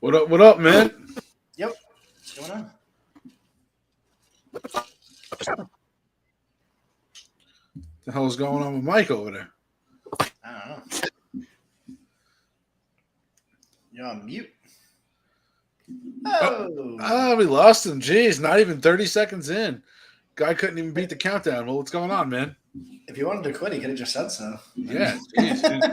What up? What up, man? Yep. What's going on? The hell is going on with Mike over there? I don't know. You're on mute. Oh. We lost him. Jeez, not even 30 seconds in. Guy couldn't even beat the countdown. Well, what's going on, man? If you wanted to quit, he could have just said so. Yeah, jeez, dude.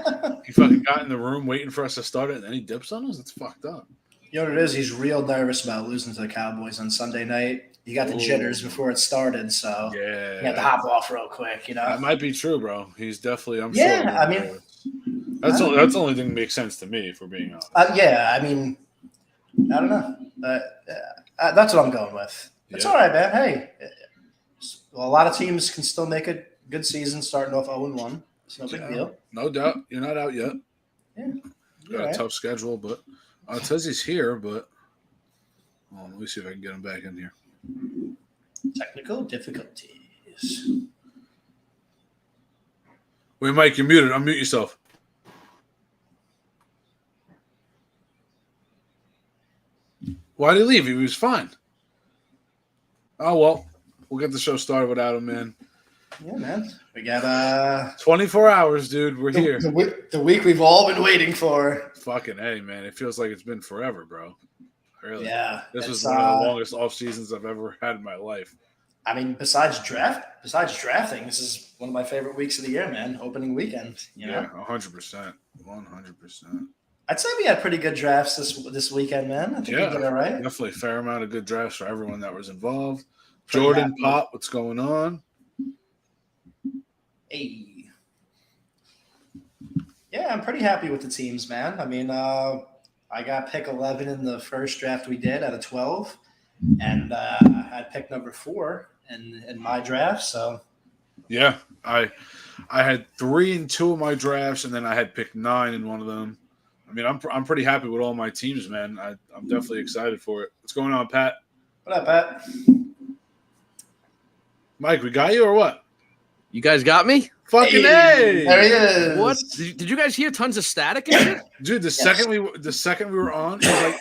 He fucking got in the room waiting for us to start it, and then he dips on us? That's fucked up. You know what it is? He's real nervous about losing to the Cowboys on Sunday night. He got the jitters before it started, so he had to hop off real quick, you know? That might be true, bro. He's definitely, I'm sure. Yeah, I mean... That's the only thing that makes sense to me, if we're being honest. I mean, I don't know. That's what I'm going with. It's all right, man. Hey, a lot of teams can still make a good season starting off 0-1. It's no big deal. No doubt. You're not out yet. Yeah. Got a tough schedule, but it says he's here, but let me see if I can get him back in here. Technical difficulties. Wait, Mike, you're muted. Unmute yourself. Why did he leave? He was fine. Oh, well, we'll get the show started without him, man. Yeah, man. We got 24 hours, dude. We're here. The week we've all been waiting for. Fucking A, man. It feels like it's been forever, bro. Really. Yeah. This was one of the longest off seasons I've ever had in my life. I mean, besides drafting, this is one of my favorite weeks of the year, man. Opening weekend. You know? Yeah, 100%. 100%. I'd say we had pretty good drafts this weekend, man. I think we did all right. Definitely a fair amount of good drafts for everyone that was involved. Jordan, Pop, what's going on? Hey. Yeah, I'm pretty happy with the teams, man. I mean, I got pick 11 in the first draft we did out of 12, and I had pick number 4 in my draft. So, yeah, I had 3 in 2 of my drafts, and then I had pick 9 in one of them. I mean, I'm pretty happy with all my teams, man. I'm definitely excited for it. What's going on, Pat? What up, Pat? Mike, we got you or what? You guys got me? Fucking A! There he is. What? Did you guys hear tons of static and shit? Dude, the second we were on, it was like,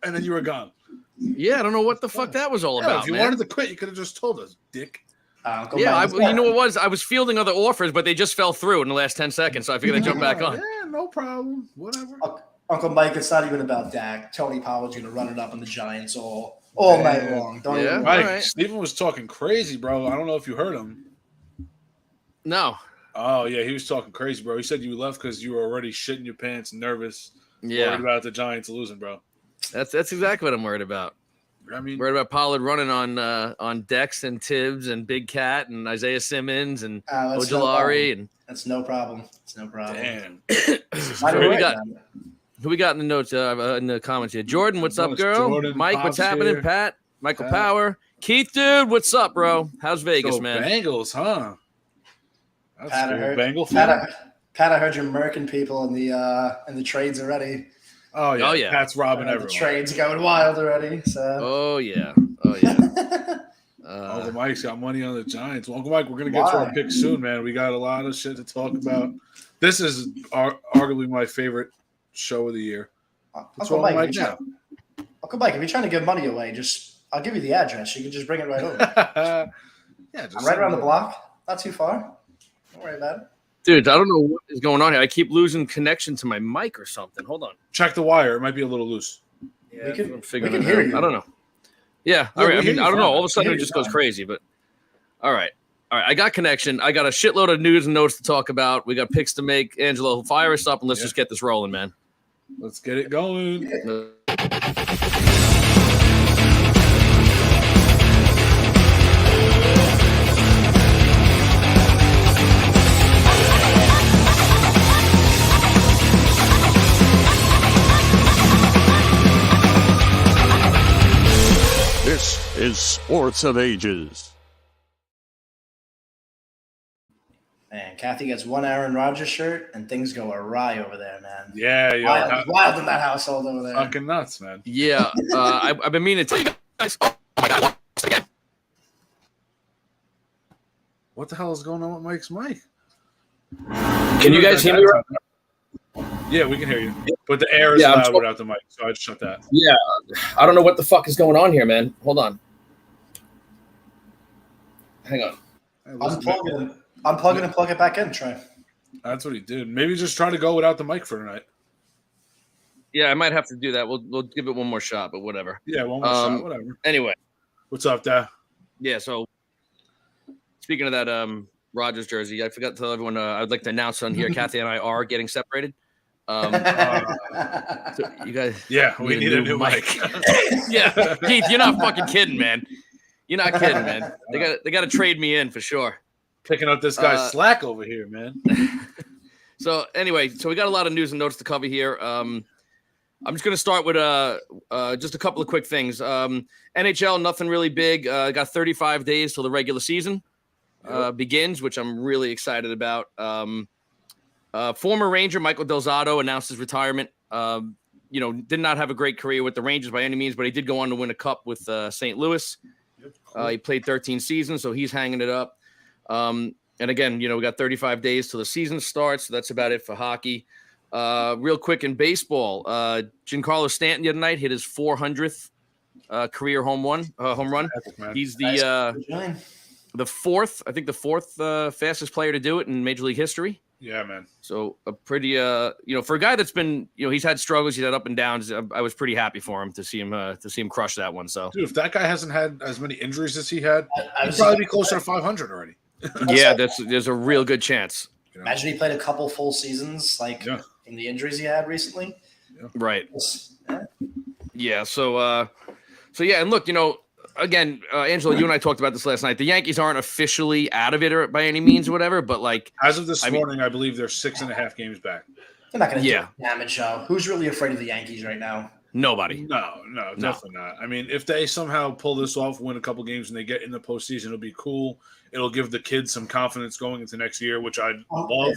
and then you were gone. Yeah, I don't know what the fuck that was all about. If you man. wanted to quit, you could have just told us, dick. You know what it was? I was fielding other offers, but they just fell through in the last 10 seconds, so I figured I'd jump back on. Yeah, no problem. Whatever. Uncle Mike, it's not even about Dak. Tony Pollard's going to run it up on the Giants all night long. Don't even Mike, right. Steven was talking crazy, bro. I don't know if you heard him. No. Oh, yeah, he was talking crazy, bro. He said you left because you were already shitting your pants, nervous, worried about the Giants losing, bro. That's exactly what I'm worried about. I mean, worried about Pollard running on Dex and Tibbs and Big Cat and Isaiah Simmons and Ojolari. And that's no problem. It's no problem. Damn. Who we got in the notes in the comments here? Jordan, what's up, girl? Jordan, Mike, Pop's what's happening? here. Pat, Michael Power, Keith, dude, what's up, bro? How's Vegas, man? Bengals, huh? That's Pat, cool. Bengal Pat, I heard you're murking people in the trades already. Oh yeah. Pat's robbing everyone. The trades going wild already. So. Oh yeah. Uncle Mike's got money on the Giants. Well, Uncle Mike, we're gonna get to our picks soon, man. We got a lot of shit to talk about. This is arguably my favorite show of the year. Uncle Mike, if you're trying to give money away, I'll give you the address. You can just bring it right over. I'm right around the block. Not too far. Don't worry about it. Dude, I don't know what is going on here. I keep losing connection to my mic or something. Hold on. Check the wire. It might be a little loose. Yeah, we can hear you. I don't know. Yeah, all right. I mean, I don't know. All of a sudden, it just goes crazy. But all right. I got connection. I got a shitload of news and notes to talk about. We got picks to make. Angelo, fire us up and let's just get this rolling, man. Let's get it going. This is Sports of Ages. Man, Kathy gets one Aaron Rodgers shirt, and things go awry over there, man. Yeah, wild in that household over there. Fucking nuts, man. Yeah, I've been meaning to tell you guys. Oh my God, once again. What the hell is going on with Mike's mic? Can you guys hear me? Yeah, we can hear you. But the air is loud without the mic, so I just shut that. Yeah, I don't know what the fuck is going on here, man. Hold on. Hang on. Unplug it and plug it back in, Trey. That's what he did. Maybe just try to go without the mic for tonight. Yeah, I might have to do that. We'll give it one more shot, but whatever. Yeah, one more shot, whatever. Anyway. What's up, Dad? Yeah, so speaking of that Rogers jersey, I forgot to tell everyone I'd like to announce on here, Kathy and I are getting separated. So you guys, we need a new mic. Yeah, Keith, you're not fucking kidding, man. You're not kidding, man. They got to trade me in for sure. Picking up this guy's slack over here, man. So anyway, we got a lot of news and notes to cover here. I'm just going to start with just a couple of quick things. NHL, nothing really big. Got 35 days till the regular season begins, which I'm really excited about. Former Ranger Michael Del Zotto announced his retirement. Did not have a great career with the Rangers by any means, but he did go on to win a cup with St. Louis. He played 13 seasons, so he's hanging it up. And again, we got 35 days till the season starts. So that's about it for hockey. Real quick in baseball, Giancarlo Stanton the other night hit his 400th career home run. He's the fourth fastest player to do it in Major League history. Yeah, man. So a pretty for a guy that's been he's had struggles, he's had up and downs. I was pretty happy for him to see him crush that one. So dude, if that guy hasn't had as many injuries as he had, he'd probably be closer to 500 already. Yeah, there's a real good chance. Imagine he played a couple full seasons, from the injuries he had recently. Yeah. Right. Yeah. So yeah, and look, again, Angela, you and I talked about this last night. The Yankees aren't officially out of it or by any means or whatever, but as of this morning, I believe they're 6.5 games back. They're not going to do damage, show. Who's really afraid of the Yankees right now? Nobody. No, definitely not. I mean, if they somehow pull this off, win a couple games, and they get in the postseason, it'll be cool. It'll give the kids some confidence going into next year, which I'd love.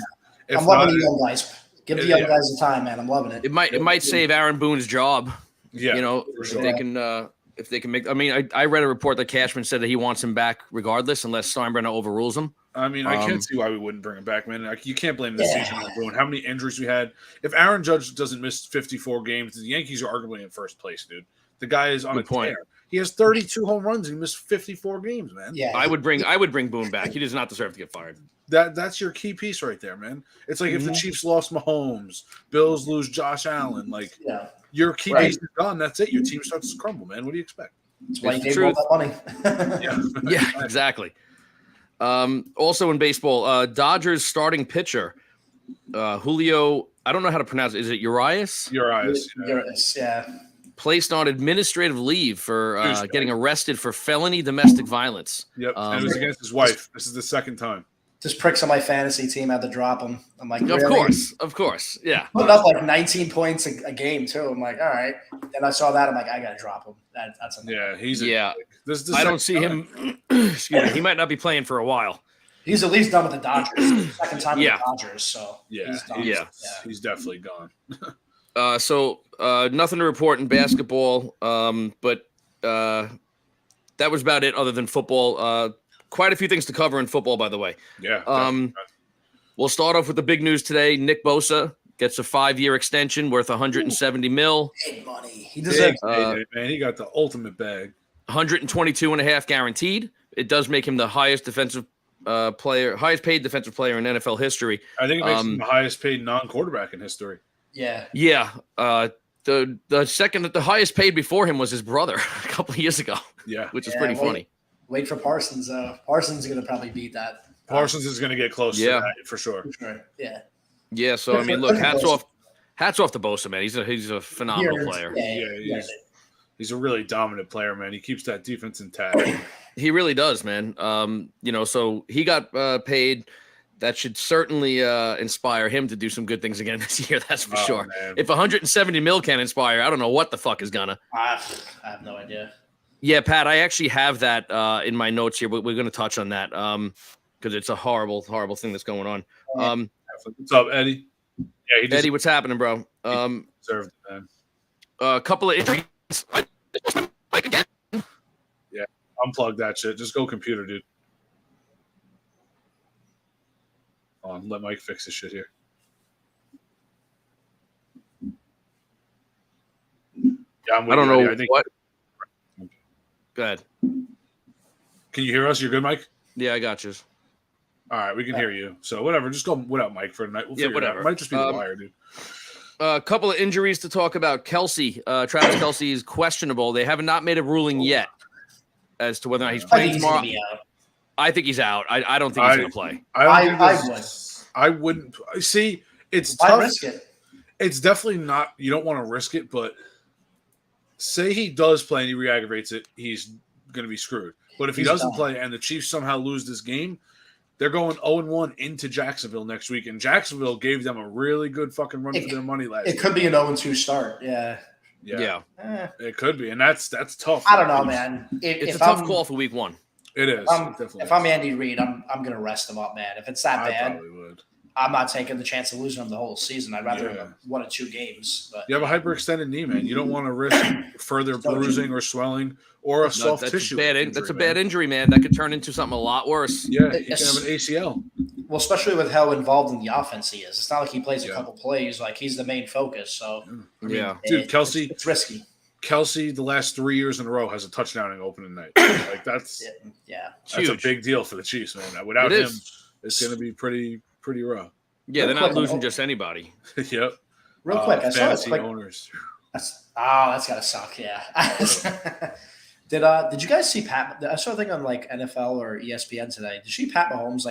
Yeah. I'm loving the young guys. Give the young guys the time, man. I'm loving it. It might save Aaron Boone's job. Yeah, for sure. If they can make. I mean, I read a report that Cashman said that he wants him back regardless, unless Steinbrenner overrules him. I mean, I can't see why we wouldn't bring him back, man. You can't blame this season on Boone. How many injuries we had? If Aaron Judge doesn't miss 54 games, the Yankees are arguably in first place, dude. The guy is on a tear. He has 32 home runs and he missed 54 games, man. Yeah, I would bring Boone back. He does not deserve to get fired. That's your key piece right there, man. It's like if the Chiefs lost Mahomes, Bills lose Josh Allen, your key piece is gone. That's it. Your team starts to crumble, man. What do you expect? That's why you gave all that money. Yeah, exactly. Also in baseball, Dodgers starting pitcher Julio. I don't know how to pronounce it. Is it Urias? Urias, yeah. Placed on administrative leave for getting arrested for felony domestic violence. Yep, and it was against his wife. This is the second time. Just pricks on my fantasy team had to drop him. I'm like, of course, yeah. Putting up 19 points a game too. I'm like, all right. Then I saw that. I'm like, I gotta drop him. That's This I don't see him. Excuse me. He might not be playing for a while. He's at least done with the Dodgers. Second time with the Dodgers. So he's definitely gone. So nothing to report in basketball, but that was about it other than football. Quite a few things to cover in football, by the way. Yeah. We'll start off with the big news today. Nick Bosa gets a 5-year extension worth $170 million. Big money. He deserves it, man. He got the ultimate bag. 122.5 guaranteed. It does make him the highest paid defensive player in NFL history. I think it makes him the highest paid non-quarterback in history. Yeah. Yeah. The highest paid before him was his brother a couple of years ago. Yeah. Which is pretty funny. Wait for Parsons. Parsons is going to probably beat that. Parsons is going to get close to that for sure. Yeah. Yeah. So I mean, look, hats off to Bosa, man. He's a phenomenal player. Yeah. He's a really dominant player, man. He keeps that defense intact. He really does, man. So he got paid. That should certainly inspire him to do some good things again this year. That's for sure. Man. If 170 mil can inspire, I don't know what the fuck is gonna. I have no idea. Yeah, Pat, I actually have that in my notes here, but we're going to touch on that because it's a horrible, horrible thing that's going on. What's up, Eddie? Yeah, Eddie, what's happening, bro? Deserved it, man. A couple of injuries. Again. Yeah, unplug that shit. Just go computer, dude. Hold on, let Mike fix this shit here. Yeah, I'm with I don't you, Eddie. know I think. what. Go ahead. Can you hear us? You're good, Mike? Yeah, I got you. All right, we can hear you. So whatever, just go without Mike for tonight. We'll Yeah, figure it out. whatever. It might just be the wire, dude. A couple of injuries to talk about. Kelsey, Travis Kelsey is questionable. They have not made a ruling yet as to whether or not he's I playing think he's tomorrow. gonna be out. I think he's out. I don't think he's going to play. I wouldn't see. It's Why tough. risk it? It's definitely not. You don't want to risk it, but say he does play and he re-aggravates it, he's going to be screwed. But if he doesn't done. play and the Chiefs somehow lose this game, they're going 0-1 into Jacksonville next week, and Jacksonville gave them a really good fucking run for their money last year. It could be an 0-2 start. Yeah. Yeah. It could be, and that's tough. I don't know, man. It's a tough call for week one. It is. If I'm Andy Reid, I'm gonna rest him up, man. If it's that I bad, probably would. I'm not taking the chance of losing him the whole season. I'd rather have 1 or 2 games. But You have a hyperextended knee, man. You don't want to risk further bruising or swelling or a soft that's tissue. That's a bad injury, man. That could turn into something a lot worse. Yeah, he can have an ACL. well, especially with how involved in the offense he is. It's not like he plays a couple plays. Like he's the main focus. So Dude, Kelsey, it's risky. Kelsey, the last 3 years in a row has a touchdown in opening night. Like that's a big deal for the Chiefs, man. Without him, it's going to be pretty rough. Yeah, they're not losing just anybody. Yep. Real quick, I saw fantasy it. owners. That's gotta suck. Yeah. Did you guys see Pat? I saw a thing on like NFL or ESPN today. Did you see Pat Mahomes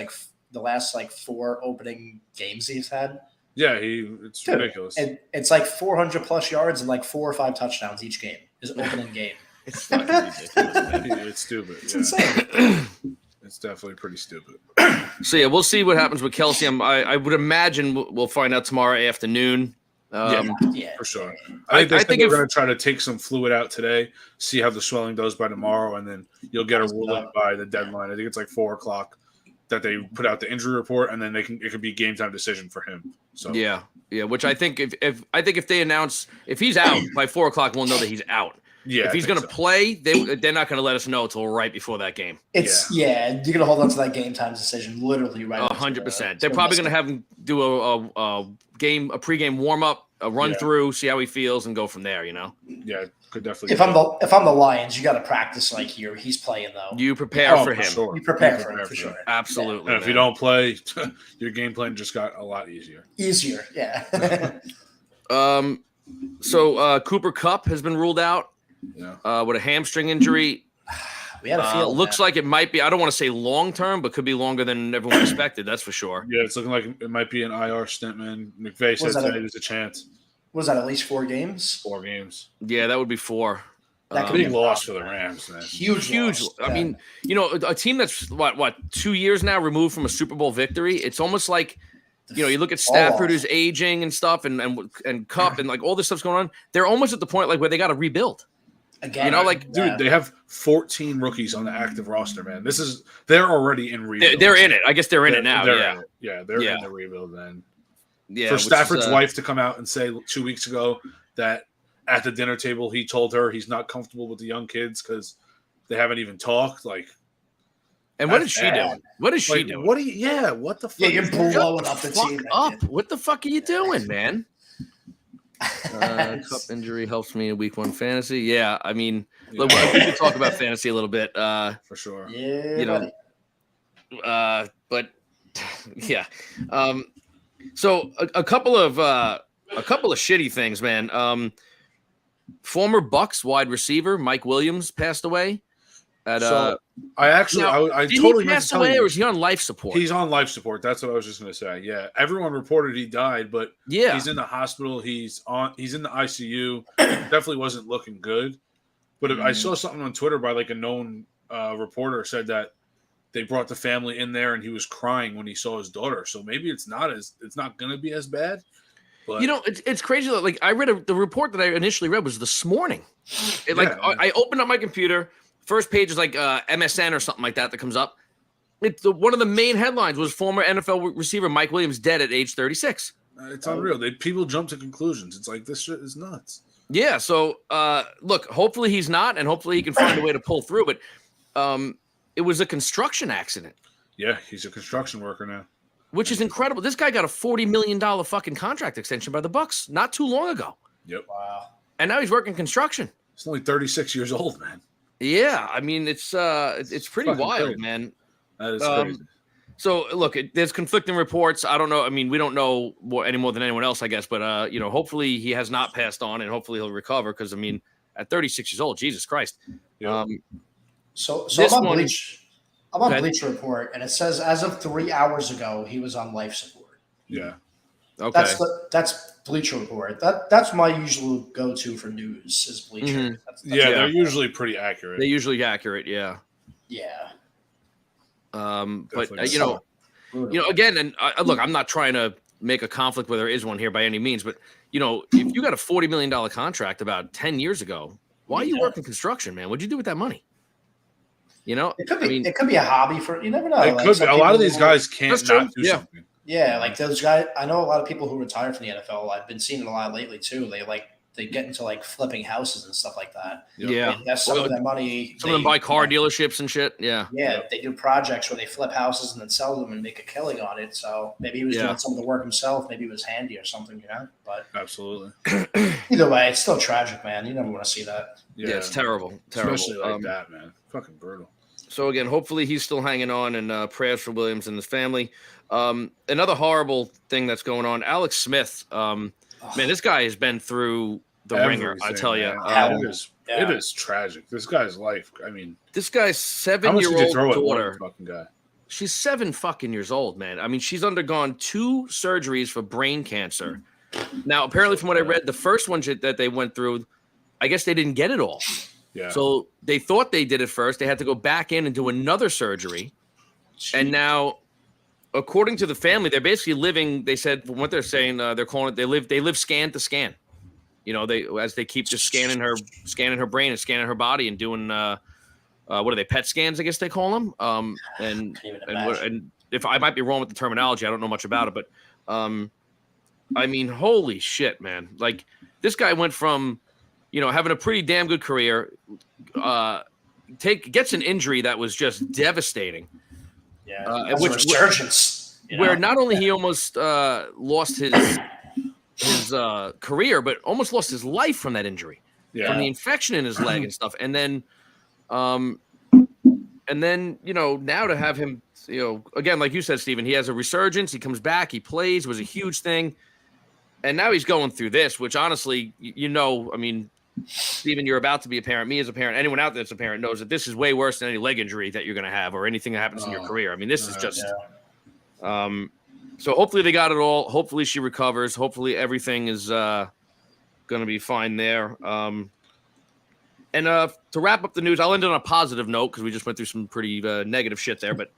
the last 4 opening games he's had? Yeah, it's ridiculous. And it's 400 plus yards and 4 or 5 touchdowns each game. His opening game. It's fucking ridiculous. It's stupid. It's insane. It's definitely pretty stupid. So yeah, we'll see what happens with Kelsey. I would imagine we'll find out tomorrow afternoon. Yeah, for sure. I think think they're going to try to take some fluid out today, see how the swelling does by tomorrow, and then you'll get a ruling by the deadline. I think it's 4:00 that they put out the injury report, and then it could be game time decision for him. So yeah. Which I think if they announce if he's out by 4:00, we'll know that he's out. Yeah, if he's going to play, they're not going to let us know until right before that game. You're going to hold on to that game time decision literally right. 100%. They're probably going to have him do a pregame warm up, a run through, see how he feels, and go from there. Yeah, could definitely. If I'm the Lions, you got to practice he's playing though. You prepare for him. Sure. You prepare for him for sure. Absolutely. And if you don't play, your game plan just got a lot easier. Yeah. So Cooper Kupp has been ruled out. Yeah. With a hamstring injury. We had a feel. Looks like it might be. I don't want to say long term, but could be longer than everyone expected. That's for sure. Yeah, it's looking like it might be an IR stint, man. McVay said today there's a chance. Was that at least 4 games? 4 games. Yeah, that would be 4. That could big be loss for the Rams, man. Huge. I mean, a team that's what 2 years now removed from a Super Bowl victory. It's almost like. You look at Stafford who's aging and stuff, and Kupp and all this stuff's going on. They're almost at the point where they got to rebuild. Again, dude, they have 14 rookies on the active roster, man. They're already in rebuild. They're in it. I guess they're in it now. They're in the rebuild, man. Yeah. For Stafford's wife to come out and say 2 weeks ago that at the dinner table he told her he's not comfortable with the young kids because they haven't even talked. And what is she doing? What is she doing? What the fuck? Yeah, you're blowing up the team. What the fuck are you doing, man? Cup injury helps me in week 1 fantasy. Yeah, I mean, look, we can talk about fantasy a little bit. For sure. Yeah, but yeah. So a couple of shitty things, man. Former Bucks wide receiver Mike Williams passed away. I totally passed away, or is he on life support? He's on life support. That's what I was just going to say. Yeah, everyone reported he died, but he's in the hospital. He's in the ICU. Definitely wasn't looking good. But I saw something on Twitter by a known reporter said that they brought the family in there and he was crying when he saw his daughter. So maybe it's not going to be as bad. But it's crazy. I read the report that I initially read was this morning. I opened up my computer. First page is MSN or something like that comes up. One of the main headlines was former NFL receiver Mike Williams dead at age 36. It's unreal. People jump to conclusions. It's like, this shit is nuts. Yeah. So, look, hopefully he's not, and hopefully he can find a way to pull through. But it was a construction accident. Yeah, he's a construction worker now. Which is incredible. This guy got a $40 million fucking contract extension by the Bucks not too long ago. Yep. Wow. and now he's working construction. He's only 36 years old, man. Yeah, I mean it's pretty Fucking wild, crazy. man. That is crazy. So look, there's conflicting reports. I don't know. I mean, we don't know any more than anyone else, I guess. But hopefully he has not passed on, and hopefully he'll recover. Because I mean, at 36 years old, Jesus Christ. Yeah. So This I'm on one- Bleach. I'm on Bleacher Report, and it says as of 3 hours ago he was on life support. Yeah. Okay. That's Bleacher Report. That's my usual go-to for news is Bleacher. Mhm. That's Yeah, Yeah. they're usually pretty accurate. They're usually accurate. Yeah. yeah. But Definitely. again, and look, I'm not trying to make a conflict where there is one here by any means, but if you got a $40 million contract about 10 years ago, why are you working construction, man? What'd you do with that money? It could be. It could be a hobby for you. Never know. It Like, could be. some A lot of people these guys can't That's true. not do Yeah. something. Yeah, like those guys. I know a lot of people who retire from the NFL. I've been seeing it a lot lately too. They get into like flipping houses and stuff like that. Yeah. They invest some of their money. Some of them buy car dealerships and shit. Yeah. Yeah, they do projects where they flip houses and then sell them and make a killing on it. So maybe he was Yeah. doing some of the work himself. Maybe it was handy or something, But Absolutely. either way, it's still tragic, man. You never want to see that. Yeah, it's terrible. Terrible. Especially like that, man. Fucking brutal. So again, hopefully he's still hanging on, and prayers for Williams and his family. Another horrible thing that's going on, Alex Smith. Man, this guy has been through the ringer. I Everything, tell you, man. Yeah. It is tragic. This guy's life. I mean, this guy's how much did you 7-year-old throw at one daughter. fucking guy? She's 7 fucking years old, man. I mean, she's undergone 2 surgeries for brain cancer. Now, apparently, from what I read, the first one that they went through, I guess they didn't get it all. Yeah. So they thought they did it first. They had to go back in and do another surgery. And now, according to the family, they're basically living. They said from what they're saying, they're calling it. They live scan to scan. As they keep just scanning her brain and scanning her body and doing what are they, PET scans? I guess they call them. And if I might be wrong with the terminology, I don't know much about it, but I mean, holy shit, man! Like this guy went from having a pretty damn good career, gets an injury that was just devastating. Yeah, That's a resurgence. Where not only he almost lost his career, but almost lost his life from that injury, from the infection in his leg and stuff. And then, now to have him, again, like you said, Stephen, he has a resurgence. He comes back. He plays. It was a huge thing. And now he's going through this, which honestly, I mean, Stephen, you're about to be a parent. Me as a parent, anyone out there that's a parent knows that this is way worse than any leg injury that you're going to have or anything that happens in your career. I mean, this is just. So hopefully they got it all. Hopefully she recovers. Hopefully everything is going to be fine there. And to wrap up the news, I'll end on a positive note because we just went through some pretty negative shit there. But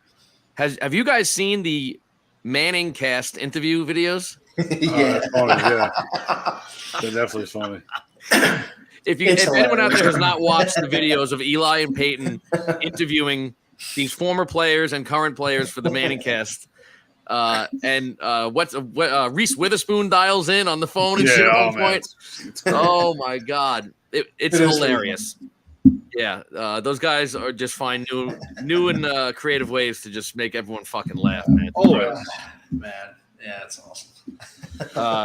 have you guys seen the Manning cast interview videos? It's funny, yeah. They're definitely funny. If anyone out there has not watched the videos of Eli and Peyton interviewing these former players and current players for the Manning cast, Reese Witherspoon dials in on the phone and shit at one point. Oh my god, it's hilarious. Yeah, those guys are just find new and creative ways to just make everyone fucking laugh, man. Man, yeah, it's awesome.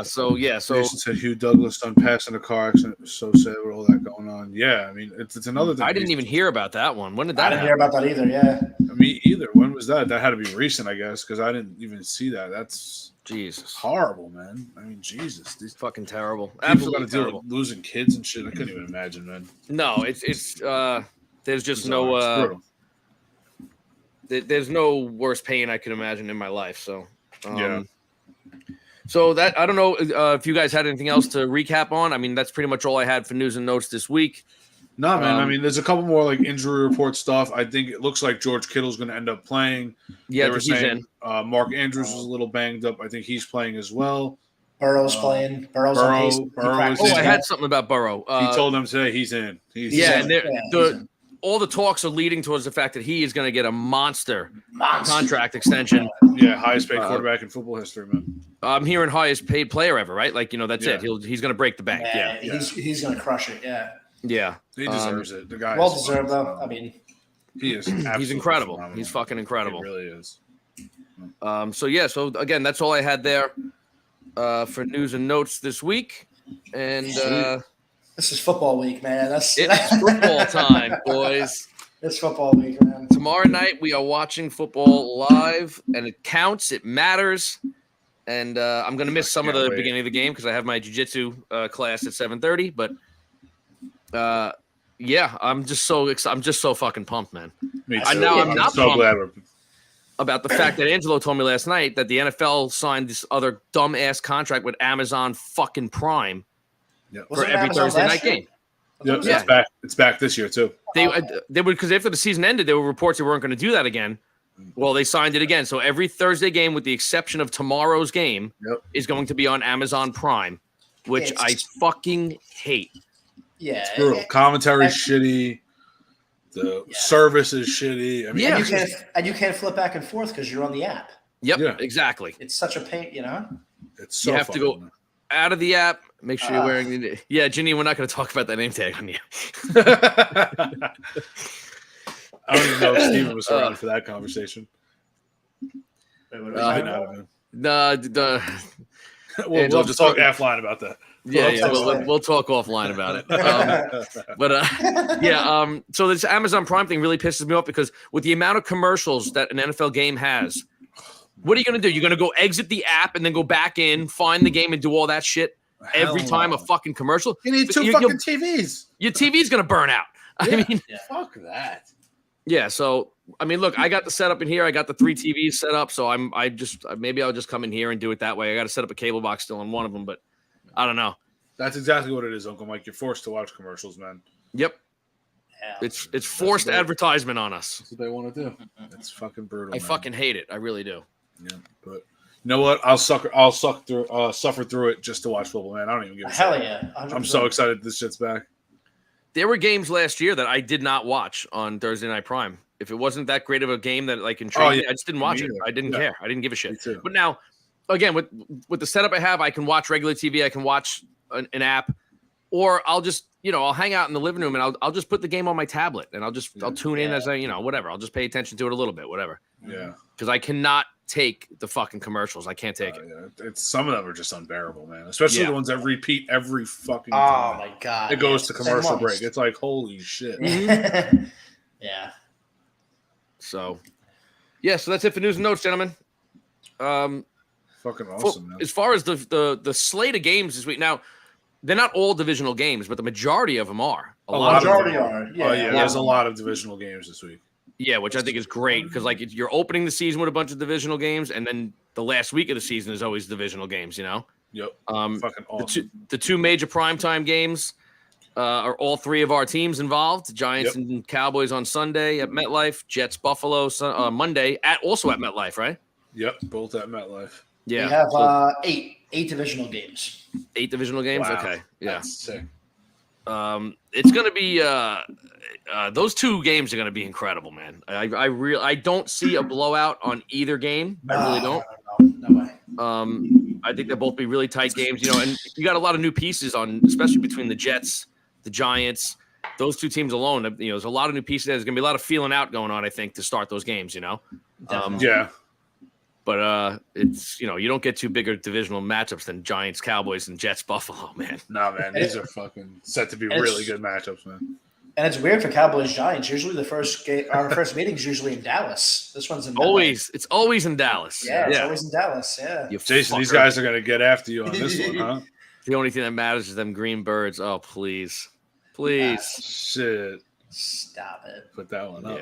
So Jason said Hugh Douglas done passing a car accident. It was so sad with all that going on. Yeah, I mean, it's another thing. I didn't even hear about that one. When did I that didn't happen? hear about that either. Yeah, Me either. When was that? That had to be recent, I guess, because I didn't even see that. That's Jesus, horrible, man. I mean, Jesus, these fucking terrible. people got Absolutely to deal terrible. with losing kids and shit. I couldn't even imagine, man. No, it's there's just It's no brutal. there's no worse pain I could imagine in my life. So Yeah. So that I don't know if you guys had anything else to recap on. I mean, that's pretty much all I had for news and notes this week. No, man. I mean, there's a couple more like injury report stuff. I think it looks like George Kittle's going to end up playing. Yeah, They were he's saying, in. Mark Andrews was a little banged up. I think he's playing as well. Burrow's playing. Burrow's on Burrow- pace. He Burrow is practiced Oh, I in. had something about Burrow. He told them today he's in. He's Yeah, in. and all the talks are leading towards the fact that he is going to get a monster Monster. contract extension. Yeah, highest paid quarterback in football history, man. I'm hearing highest paid player ever, right? Like, that's Yeah. it. He's going to break the bank. Yeah, Yeah. he's gonna crush it. Yeah, Yeah. He deserves it. The guy well is deserved fucking though. I mean, he is. He's absolutely incredible. phenomenal. He's fucking incredible. He really is. So again, that's all I had there for news and notes this week. And This is football week, man. It's football time, boys. It's football week, man. Tomorrow night we are watching football live, and it counts. It matters. And I'm going to miss some of the beginning of the game because I have my jiu-jitsu class at 7:30. But yeah, I'm just so fucking pumped, man. Me too. I'm not so glad about the fact that Angelo told me last night that the NFL signed this other dumbass contract with Amazon fucking Prime for every Thursday night game. Yep, yeah. It's back this year too. They would, because after the season ended, there were reports they weren't going to do that again. Well, they signed it again. So every Thursday game, with the exception of tomorrow's game, is going to be on Amazon Prime, which I fucking hate. Yeah, it's brutal. Commentary's shitty. The service is shitty. I mean, and you can't flip back and forth because you're on the app. Yep, exactly. It's such a pain, It's so you have to go out of the app. Make sure you're wearing the. Yeah, Ginny, we're not going to talk about that name tag on you. I don't even know if Steven was around for that conversation. We'll just talk offline about that. We'll talk offline about it. So this Amazon Prime thing really pisses me off because with the amount of commercials that an NFL game has, what are you going to do? You're going to go exit the app and then go back in, find the game, and do all that shit every time a fucking commercial? You need two fucking TVs. Your TV's going to burn out. Yeah. I mean, fuck that. Yeah, so I mean, look, I got the setup in here. I got the 3 TVs set up, so maybe I'll just come in here and do it that way. I got to set up a cable box still on one of them, but I don't know. That's exactly what it is, Uncle Mike. You're forced to watch commercials, man. Yep. Yeah. It's forced advertisement on us. That's what they want to do. It's fucking brutal. I fucking hate it. I really do. Yeah, but you know what? I'll suffer through it just to watch football, man. I don't even give a shit. Hell yeah! 100%. I'm so excited this shit's back. There were games last year that I did not watch on Thursday Night Prime. If it wasn't that great of a game that like intrigued me, I just didn't watch it. I didn't care. I didn't give a shit. But now, again, with the setup I have, I can watch regular TV. I can watch an app, or I'll just I'll hang out in the living room and I'll just put the game on my tablet and I'll tune in as I whatever. I'll just pay attention to it a little bit, whatever. Yeah. Because I cannot take the fucking commercials. I can't take it. Yeah. It's some of them are just unbearable, man. Especially the ones that repeat every fucking time. Oh my god! It goes to commercial break. It's like holy shit. Yeah. So so that's it for news and notes, gentlemen. Fucking awesome, man. As far as the slate of games this week, now they're not all divisional games, but the majority of them are. A majority are. Yeah, there's a lot of divisional games this week. Yeah, which I think is great because like you're opening the season with a bunch of divisional games, and then the last week of the season is always divisional games. Yep. Fucking awesome. The two major primetime games are all 3 of our teams involved: Giants and Cowboys on Sunday at MetLife, Jets Buffalo Monday also at MetLife, right? Yep, both at MetLife. Yeah, we have 8 divisional games. 8 divisional games. Wow. Okay, yeah. That's sick. It's gonna be those 2 games are gonna be incredible, man. I don't see a blowout on either game. I really don't. No way. I think they'll both be really tight games, and you got a lot of new pieces on, especially between the Jets, the Giants, those 2 teams alone. There's a lot of new pieces. There's gonna be a lot of feeling out going on, I think, to start those games. Yeah. But it's you don't get 2 bigger divisional matchups than Giants, Cowboys, and Jets, Buffalo, man. Nah, man, these are fucking set to be really good matchups, man. And it's weird for Cowboys Giants. Usually the first game, our first meeting is usually in Dallas. This one's in Dallas. It's always in Dallas. Yeah, it's always in Dallas. Yeah. Jason, these guys are gonna get after you on this one, huh? The only thing that matters is them green birds. Oh, please. Shit. Stop it. Put that one up.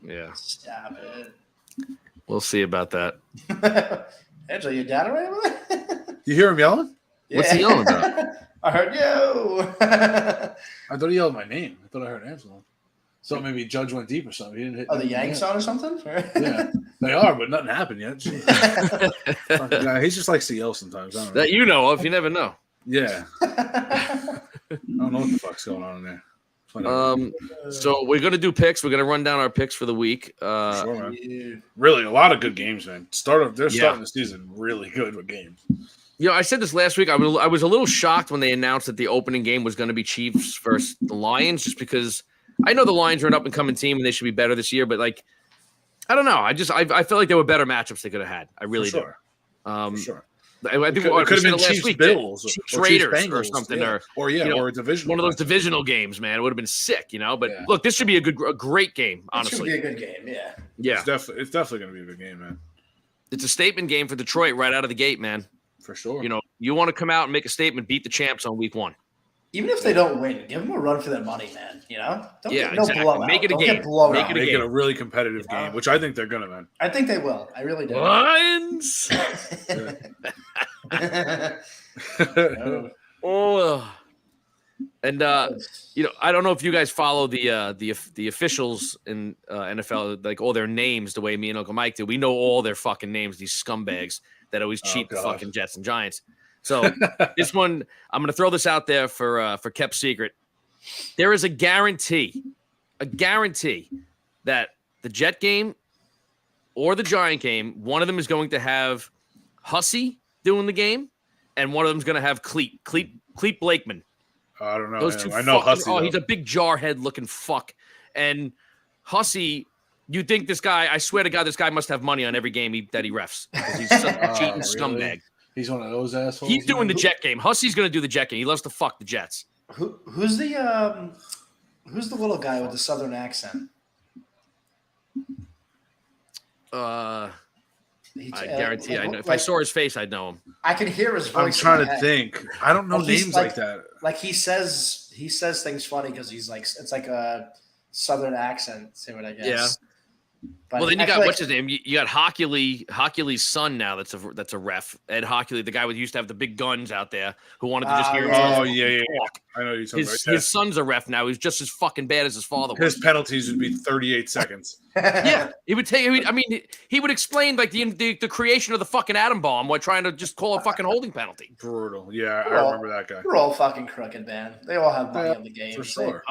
Yeah. Stop it. We'll see about that. Angela, your dad already? You hear him yelling? Yeah. What's he yelling about? I heard you. I thought he yelled my name. I thought I heard Angela. So maybe Judge went deep or something. He didn't hit. Oh, the Yanks on or something? Yeah, they are, but nothing happened yet. Guy, he just likes to yell sometimes. I don't know. That you know of. You never know. Yeah. I don't know what the fuck's going on in there. So we're gonna do picks. We're gonna run down our picks for the week. Sure, man. Really, a lot of good games, man. Starting the season really good with games. I said this last week. I was a little shocked when they announced that the opening game was going to be Chiefs versus the Lions, just because I know the Lions are an up and coming team and they should be better this year. But I don't know. I felt like there were better matchups they could have had. I really do. For sure. I think It could have been last Chiefs week, Bills Chiefs or Raiders Chiefs Bengals, or something, or or a division. one of those divisional games, man. It would have been sick, But Yeah. look, this should be a great game, honestly. It should be a good game, yeah. Yeah, It's definitely going to be a good game, man. it's a statement game for Detroit right out of the gate, man. For sure. You want to come out and make a statement, beat the champs on week 1. Even if they don't win, give them a run for their money, man. Don't get no exactly. blowout. Make it a Don't game. get blown Make out. it a Make game. it a really competitive game, which I think they're going to, man. I think they will. I really do. Lions. Oh, and I don't know if you guys follow the officials in NFL, like all their names, the way me and Uncle Mike do. We know all their fucking names. These scumbags that always cheat the fucking Jets and Giants. So this one, I'm going to throw this out there for kept secret. There is a guarantee that the Jet game or the Giant game, one of them is going to have Hussey doing the game, and one of them is going to have Cleat Blakeman. I don't know. Those two I know Hussey. Oh, he's a big jarhead looking fuck. And Hussey, you think this guy, I swear to God, this guy must have money on every game that he refs. Because he's such a cheating scumbag. He's one of those assholes. He's doing the Jet game. Hussey's going to do the Jet game. He loves to fuck the Jets. Who's the little guy with the southern accent? I guarantee I know. If I saw his face, I'd know him. I can hear his voice. I'm trying to think. I don't know names like that. Like he says things funny because he's like, it's like a southern accent to it, I guess. Yeah. But Well, then you got what's his name? You got Hockley's son now. That's a ref. Ed Hockley, the guy who used to have the big guns out there, who wanted to just hear him. Oh yeah. I know you're talking about. His son's a ref now. He's just as fucking bad as his father was. His penalties would be 38 seconds. Yeah, he would take. He would explain like the creation of the fucking atom bomb while trying to just call a fucking holding penalty. Brutal. Yeah, I remember that guy. We're all fucking crooked, man. They all have money on the game. For sure.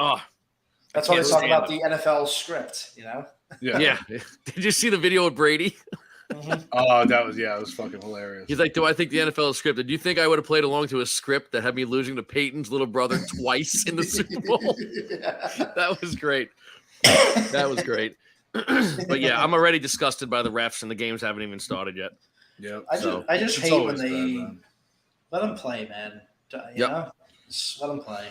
That's why they talk about the NFL script, Yeah. Did you see the video of Brady? Oh, that was fucking hilarious. He's like, do I think the NFL is scripted? Do you think I would have played along to a script that had me losing to Peyton's little brother twice in the Super Bowl? That was great. That was great. But yeah, I'm already disgusted by the refs, and the games haven't even started yet. Yeah. I just hate when they let them play, man. You know? Just let them play.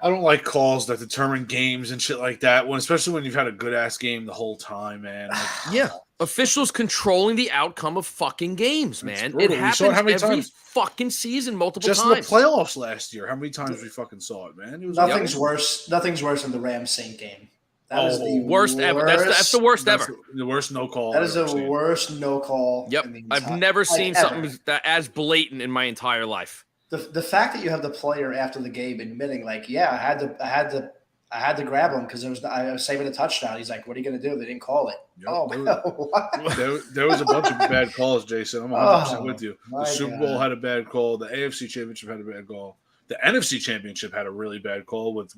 I don't like calls that determine games and shit like that. Especially when you've had a good ass game the whole time, man. Yeah, officials controlling the outcome of fucking games, man. It happens every fucking season, multiple times. Just in the playoffs last year, how many times we fucking saw it, man? It was nothing's worse. Nothing's worse than the Rams Saint game. That is the worst ever. That's the worst ever. The worst no call. That is the worst no call. Yep, I've never seen something that as blatant in my entire life. The fact that you have the player after the game admitting, like, yeah, I had to grab him because I was saving a touchdown. He's like, "What are you going to do? They didn't call it." Yep, there was a bunch of bad calls, Jason. I'm 100% with you. The Super Bowl had a bad call. The AFC Championship had a bad call. The NFC Championship had a really bad call with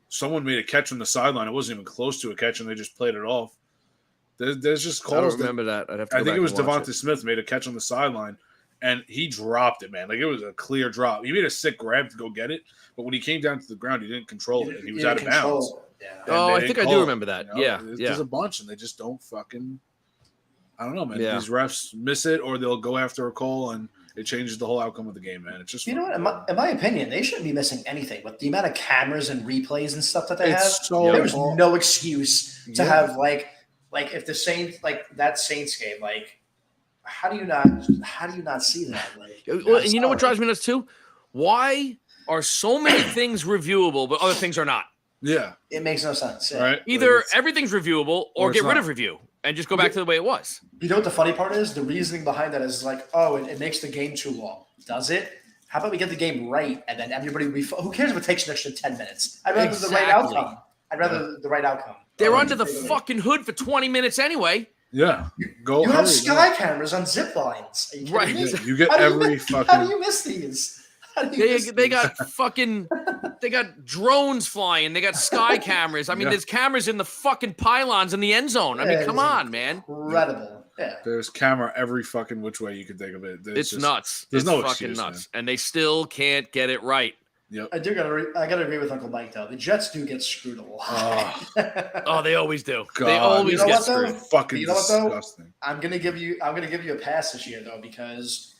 someone made a catch from the sideline. It wasn't even close to a catch, and they just played it off. There's just calls. I don't remember that. I'd have to I think it was Devonta Smith made a catch on the sideline. And he dropped it, man. Like, it was a clear drop. He made a sick grab to go get it, but when he came down to the ground, he didn't control it. He was out of bounds. Yeah. I think I do remember that. There's a bunch, and they just don't fucking. I don't know, man. Yeah. These refs miss it, or they'll go after a call, and it changes the whole outcome of the game, man. It's just what? In my opinion, they shouldn't be missing anything. With the amount of cameras and replays and stuff that they have, there's no excuse to have like if the Saints that Saints game How do you not see that? And you know what drives me nuts too? Why are so many things reviewable, but other things are not? Yeah, it makes no sense. Yeah. Right? Either everything's reviewable or get rid of review and just go back to the way it was. You know what the funny part is? The reasoning behind that is like, it makes the game too long. Does it? How about we get the game right and then everybody will be? Who cares if it takes an extra 10 minutes? I'd rather the right outcome. The right outcome. They're under the fucking hood for 20 minutes anyway. Yeah, you have sky cameras on zip lines. Right. You get every fucking. How do you miss these? They got drones flying. They got sky cameras. I mean, there's cameras in the fucking pylons in the end zone. I mean, come on, man. Incredible. Yeah. There's camera every fucking which way you can think of it. It's just nuts. There's no fucking excuse, nuts, man. And they still can't get it right. Yep. I gotta agree with Uncle Mike though. The Jets do get screwed a lot. Oh, they always do. God. They always get screwed. Fucking disgusting. I'm gonna give you a pass this year though because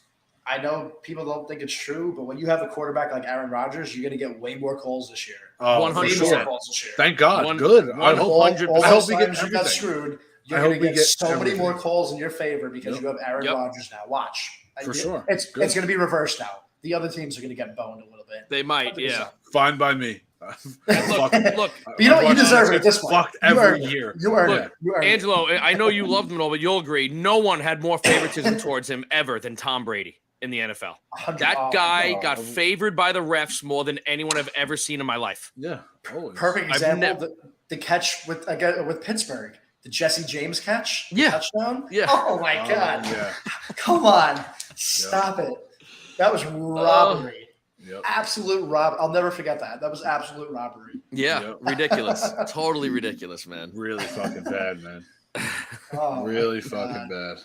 I know people don't think it's true, but when you have a quarterback like Aaron Rodgers, you're going to get way more calls this year. Oh, 100%. Way for more sure. calls this year. Thank God. One- Good. I hope. all 100%. all I hope those we get times you got everything. screwed. I You're hope going to we get get so many everything. more calls in your favor because Yep. you have Aaron Yep. Rodgers now. Watch. For sure. It's Good. going to be reversed now. The other teams are going to get boned a little bit. They might, 100%. yeah. Fine by me. Look, look, But you know what? You deserve it at this point. Fucked You every earned it. year. You earned Look, it. You earned it. Angelo, I know you loved him and all, but you'll agree, no one had more favoritism towards him ever than Tom Brady in the NFL. 100 That oh, guy no. got favored by the refs more than anyone I've ever seen in my life. Yeah. Always. Perfect I've example. never- The catch with Pittsburgh, the Jesse James catch, the Yeah. touchdown. Yeah. Oh my God! Yeah. Come on, stop it. That was robbery. Yep. Absolute rob. I'll never forget that. That was absolute robbery. Yeah, Yep. ridiculous. Totally ridiculous, man. Really fucking bad, man. Oh, Really my fucking God.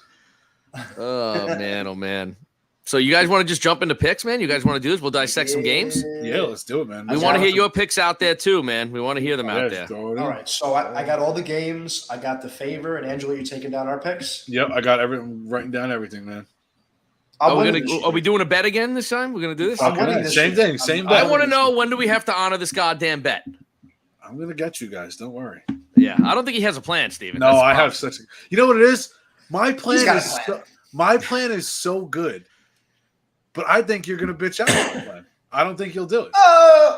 bad. Oh man, oh man. So you guys want to just jump into picks, man? You guys want to do this? We'll dissect some games. Yeah, let's do it, man. We want to hear your picks out there too, man. We want to hear them out there. All right, so I got all the games. I got the favor, and Angela, you taking down our picks. Yep, I got everything, writing down everything, man. I'm Are winning this we year. doing a bet again this time? We're gonna do this. I'm winning Okay, this same year. thing, same I'm- I bet. want to know, when do we have to honor this goddamn bet? I'm gonna get you guys. Don't worry. Yeah, I don't think he has a plan, Steven. No, That's the I problem. have such. You know what it is? My plan got a is plan. my plan is so good, but I think you're gonna bitch out on my plan. I don't think you'll do it.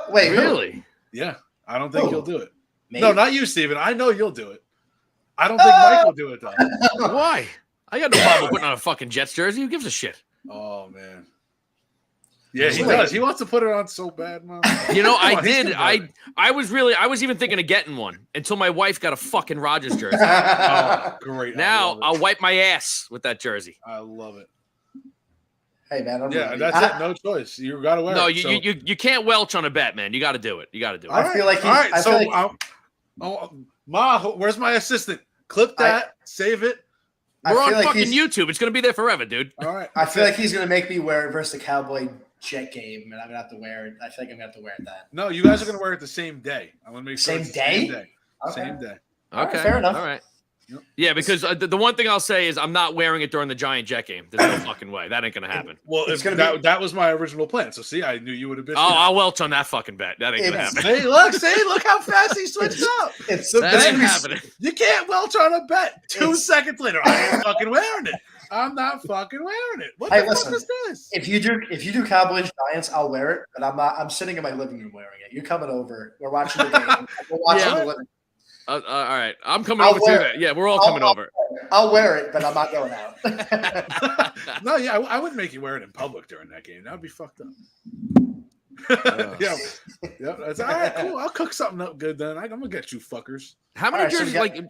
Wait, who? Really? Yeah, I don't think Who? you'll do it. Me? No, not you, Steven. I know you'll do it. I don't think Mike will do it though. Why? I got no problem putting on a fucking Jets jersey. Who gives a shit? Oh man. Yeah, he Wait. does. He wants to put it on so bad, man. You know, Come I on, he's did. gonna do it. I was even thinking of getting one until my wife got a fucking Rodgers jersey. Oh, great. Now I I'll love wipe my ass with that jersey. it. I love it. Hey man, I'm Yeah, ready. that's it. No choice. You got to wear No, it. you can't welch on a bet, man. You got to do it. You got to do it. I feel like all right. I So, feel like- Ma, where's my assistant? Clip that. Save it. I We're on feel like fucking he's- YouTube. It's gonna be there forever, dude. All right. I feel like he's gonna make me wear it versus the Cowboy Jet game, and I'm gonna have to wear it. I think I'm gonna have to wear that. No, you guys are gonna wear it the same day. I'm gonna make sure Same it's the day? Same day. Okay. Same day. All right, Okay, fair enough. All right. Yep. Yeah, because the one thing I'll say is I'm not wearing it during the Giant Jet game. There's no fucking way. That ain't gonna happen. Well, It's if gonna that was my original plan. So see, I knew you would have been. Oh, I'll welch on that fucking bet. That ain't gonna It's- happen. See, look how fast he switched up. It's The That bet ain't is- happening. You can't welch on a bet. 2 It's- seconds later, I ain't fucking wearing it. I'm not fucking wearing it. What Hey, the listen. fuck is this? if you do Cowboys Giants, I'll wear it, but I'm not. I'm sitting in my living room wearing it. You're coming over. We're watching the game. We're watching Yeah. the living. All right, I'm coming I'll over wear to it. that. Yeah, we're all I'll- coming over. I'll wear it, but I'm not going out. No, yeah, I wouldn't make you wear it in public during that game. That would be fucked up. yeah, that's all right. Cool. I'll cook something up good then. I'm gonna get you fuckers. How many All right, so we jerseys?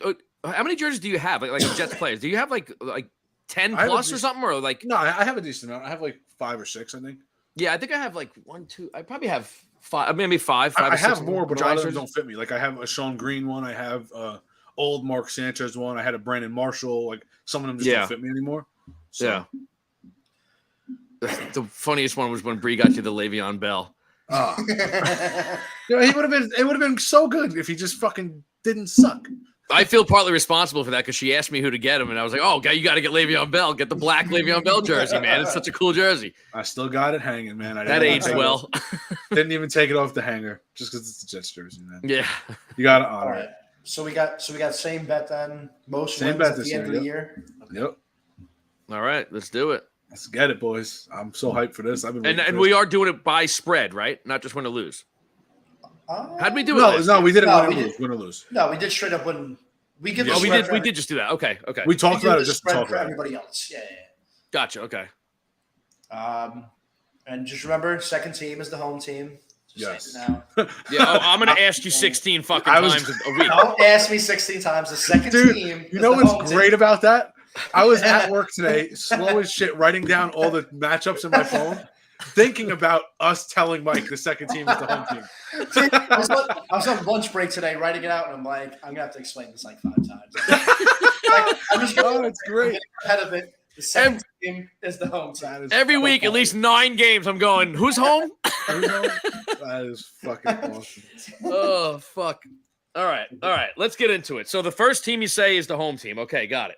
got- How many jerseys do you have? Like Jets players? Do you have like 10 I have a plus or decent- something, or like? No, I have a decent amount. I have like 5 or 6, I think. Yeah, I think I have like 1, 2. I probably have 5, maybe five. I or 6 have more, but a lot Giants of them jerseys. don't fit me. Like I have a Sean Green one. I have old Mark Sanchez one. I had a Brandon Marshall. Like some of them just Yeah. don't fit me anymore. So, Yeah. The funniest one was when Bree got you the Le'Veon Bell. ah. You know, he would have been. It would have been so good if he just fucking didn't suck. I feel partly responsible for that because she asked me who to get him, and I was like, "Oh, you got to get Le'Veon Bell. Get the black Le'Veon Bell jersey, man. It's such a cool jersey. I still got it hanging, man. I That didn't aged take it well." off- Didn't even take it off the hanger just because it's the Jets jersey, man. Yeah. You got to All honor right. it. So we got same bet then. Most Same wins bet at this the end year, of the year. Yep. All right, let's do it. Let's get it, boys. I'm so hyped for this. I've been And waiting and for we this. are doing it by spread, right? Not just win or lose. How'd we do it? No, last no, year? we didn't No, win we or did- lose. Win or lose. No, we did straight up when we give. Yeah, the Oh, we spread did. for We did just do that. Okay. Okay. We We talked give about the it just to spread talk for about it. everybody else. Yeah. Gotcha. Okay. And just remember, second team is the home team. Just Yes. saying it now. Yeah. Oh, I'm gonna ask you 16 fucking I was- times a week. Don't ask me 16 times. The second Dude, team. You is know the home what's team. great about that? I was at work today, slow as shit, writing down all the matchups in my phone, thinking about us telling Mike the second team is the home team. See, I was on lunch break today writing it out, and I'm like, I'm gonna have to explain this like 5 times. Like, I'm just Oh, gonna it's great. ahead of it. The second team is the home team. That is Every week, at fucking least 9 games. I'm going. Who's home? awesome. That is fucking awesome. Oh fuck. All right. All right. Let's get into it. So the first team you say is the home team. Okay, got it.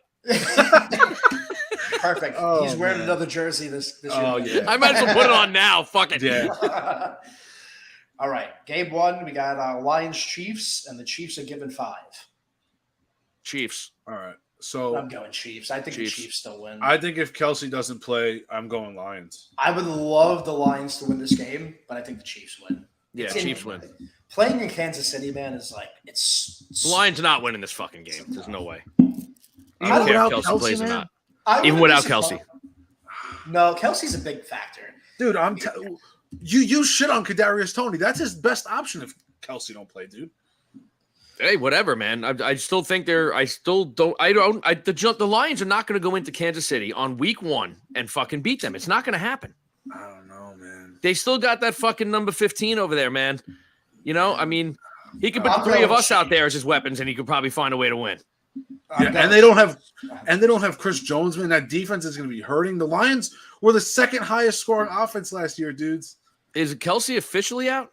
Perfect. Oh, He's wearing man. another jersey this year. Oh, yeah. I might as well put it on now. Fuck it. Yeah. All right. Game 1, we got Lions Chiefs, and the Chiefs are given 5. Chiefs. All right. So I'm going Chiefs. I think Chiefs. the Chiefs still win. I think if Kelsey doesn't play, I'm going Lions. I would love the Lions to win this game, but I think the Chiefs win. Yeah, It's in- Chiefs win. Playing in Kansas City, man, is like it's. The Lions are not winning this fucking game. There's no way. Even I don't care if without Kelsey plays or man? not. I Even wouldn't without be Kelsey. surprised. No, Kelsey's a big factor. Dude, you shit on Kadarius Toney. That's his best option if Kelsey don't play, dude. Hey, whatever, man. I still think they're. I still don't. I don't. The Lions are not going to go into Kansas City on week 1 and fucking beat them. It's not going to happen. I don't know, man. They still got that fucking number 15 over there, man. You know, I mean, he could put I'm the 3 of going us out there as his weapons, and he could probably find a way to win. Yeah, and they don't have Chris Jones, man. That defense is going to be hurting. The Lions were the second highest scoring offense last year, dudes. Is Kelsey officially out?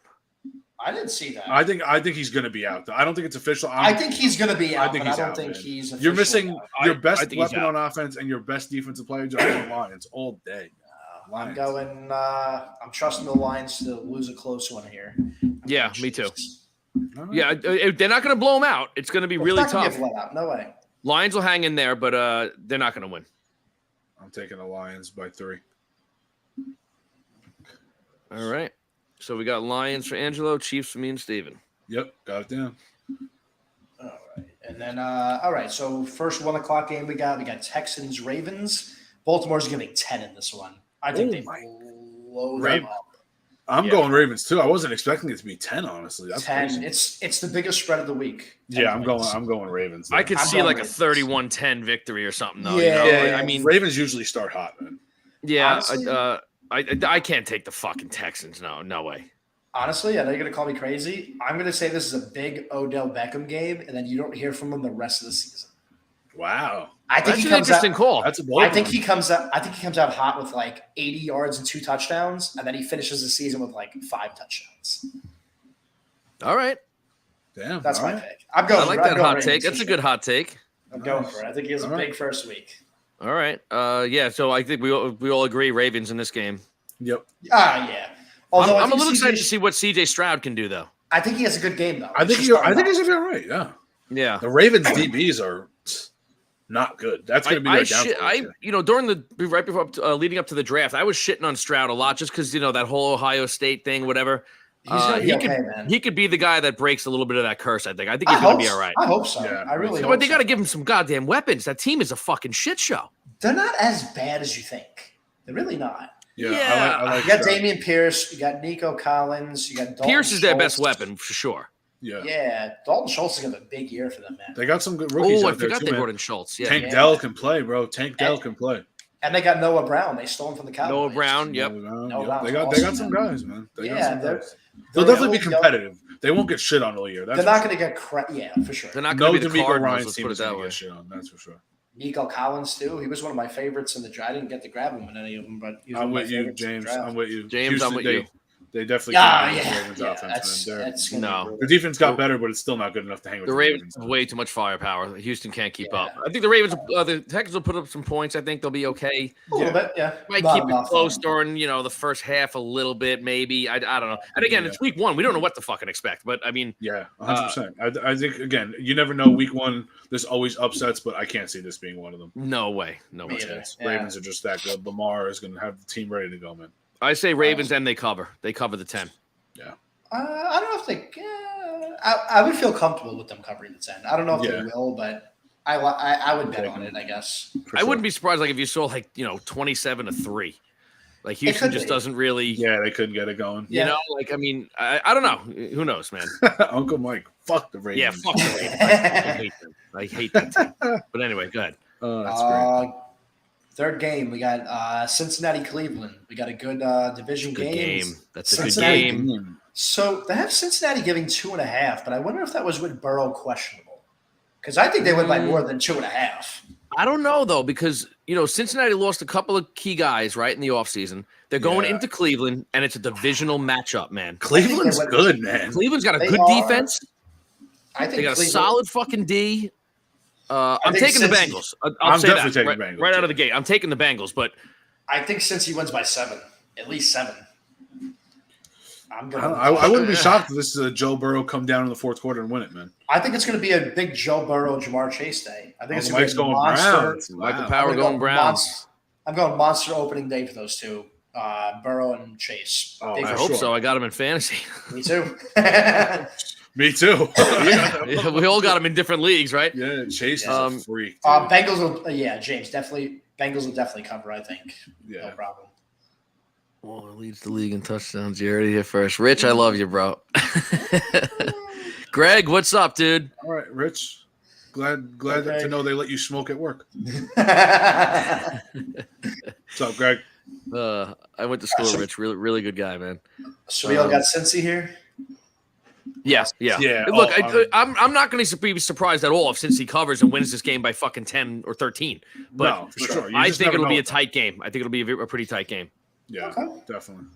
I didn't see that. I think he's going to be out. I don't think it's official. I think he's going to be out. I think but he's I don't out, think man. he's. You're missing officially out. your I best think he's weapon out. on offense and your best defensive player, Justin Lions, all day. I'm Lions. going. I'm trusting the Lions to lose a close one here. Yeah, me too. All right. Yeah, they're not going to blow them out. It's going to be really It's not gonna tough. get let out. No way. Lions will hang in there, but they're not going to win. I'm taking the Lions by 3. All right. So we got Lions for Angelo, Chiefs for me and Steven. Yep, got it down. All right, and then all right. So first 1 o'clock game we got Texans Ravens. Baltimore's giving 10 in this one. I think they blow them up. I'm going Ravens too. I wasn't expecting it to be 10, honestly. That's 10. crazy. It's the biggest spread of the week. 10 Yeah, I'm points. going Ravens. I could I'm see going like a Ravens. 31-10 victory or something, though. Yeah, you know? yeah, I mean, Ravens usually start hot, man. yeah, Honestly- I can't take the fucking Texans. No way. Honestly, I know you're going to call me crazy. I'm going to say this is a big Odell Beckham game, and then you don't hear from him the rest of the season. Wow, I think That's he an comes interesting out. call. that's a bold I think one. he comes out. I think he comes out hot with like 80 yards and 2 touchdowns, and then he finishes the season with like 5 touchdowns. All right. Damn, That's all my right. pick. I'm going. I like I'm that going hot Ravens take. for That's a sure. good hot take. I'm going Nice. for it. I think he has a All right. big first week. All right. Yeah, so I think we all agree Ravens in this game. Yep. Yeah. Although I'm a I think little excited CJ to see what CJ Stroud can do, though. I think he has a good game though. I think He's he's starting gonna off. be all right. Yeah, Yeah. the Ravens DBs are not good. That's gonna be their downfall. During right before leading up to the draft, I was shitting on Stroud a lot just because that whole Ohio State thing, whatever. He's gonna be he okay, could man. he could be the guy that breaks a little bit of that curse. I think I he's going to hope be so. all right. I hope so. Yeah, I really me too. hope But they so. got to give him some goddamn weapons. That team is a fucking shit show. They're not as bad as you think. They're really not. Yeah, Yeah. I like You got Stroud. Damian Pierce. You got Nico Collins. You got Dalton Pierce is their best Schultz. weapon for sure. Yeah. Yeah, Dalton Schultz is gonna have a big year for them, man. They got some good rookies Oh, I out there forgot too, they man. brought in Schultz. Yeah, Tank Yeah. Dell can play, bro. Tank Dell And- can play. And they got Noah Brown. They stole him from the Cowboys. Noah Brown. Yep. Noah No, Brown, that yep. was They got awesome, some man. guys, man. They got Yeah, some they're- guys. They'll they're definitely be young. competitive. They won't get shit on all year. That's They're for not sure. going to get yeah, for sure. They're not No going to be the D'Amico Cardinals. Ryan's Let's team put it is that gonna way. get shit on. That's for sure. Nico Collins too. He was one of my favorites in the draft. I didn't get to grab him in any of them, but he was I'm one of my with you, favorites in the James. draft. I'm with you. James, Houston, I'm with they, you. They definitely Yeah, can't hang with the yeah, Ravens yeah. offense, man. That's gonna No. be brutal. Their defense got better, but it's still not good enough to hang with The the Ravens have way too much firepower. Houston can't keep Yeah. up. I think the Ravens, the Texans will put up some points. I think they'll be okay. A little bit, yeah. Might Not keep it enough, close though. during the first half a little bit, maybe. I don't know. And again, it's week 1. We don't know what to fucking expect. But I mean, Yeah, 100%. I think again, you never know. Week 1, there's always upsets, but I can't see this being one of them. no way, no Me way. either. Chance. Yeah. Ravens are just that good. Lamar is going to have the team ready to go, man. I say Ravens and they cover. They cover the 10. I don't know if they. I would feel comfortable with them covering the 10. I don't know if Yeah. they will, but I would bet Okay. on it. I guess. For I sure. wouldn't be surprised if you saw 27-3. Like It Houston could just be. doesn't really. Yeah, they couldn't get it going. You Yeah. know, I don't know. Who knows, man? Uncle Mike, fuck the Ravens. Yeah, fuck the Ravens. I hate them. I hate that team. But anyway, go ahead. Oh, that's great. Third game, we got Cincinnati Cleveland. We got a good division Good game. game. That's a good Cincinnati- game. So they have Cincinnati giving 2.5, but I wonder if that was with Burrow questionable. Because I think they went by more than 2.5. I don't know though, because Cincinnati lost a couple of key guys right in the offseason. They're going Yeah. into Cleveland, and it's a divisional matchup, man. Cleveland's went- good, man. Cleveland's got a They good are- defense. I think They got a Cleveland- solid fucking D. I'm think taking the since- Bengals. I'll I'm say definitely that taking right, the Bengals, right out too. of the gate. I'm taking the Bengals, but I think since he wins by 7, at least 7. I'm going. I wouldn't be shocked if this is a Joe Burrow come down in the fourth quarter and win it, man. I think it's going to be a big Joe Burrow, Jamar Chase day. I think it's Oh, going Mike's to be a going monster. Browns. Michael Wow. Power I'm going go Browns. I'm going monster opening day for those two, Burrow and Chase. Oh, Big I for hope sure. so. I got him in fantasy. Me too. Me too. Yeah, we all got him in different leagues, right? Yeah, Chase is Um, a freak. Dude. Bengals will, James, definitely. Bengals will definitely cover, I think. No Yeah. problem. Well, leads the league in touchdowns. You already here first. Rich, I love you, bro. Greg, what's up, dude? All right, Rich. Glad Okay. to know they let you smoke at work. What's up, Greg? I went to school with Rich. Really, really good guy, man. So we all got Cincy here. Yeah. Yeah, Look, oh, I'm not going to be surprised at all if Cincy covers and wins this game by fucking 10 or 13. But No, for sure. You I just think never it'll be know. a tight game. I think it'll be a pretty tight game. Yeah, Okay. definitely.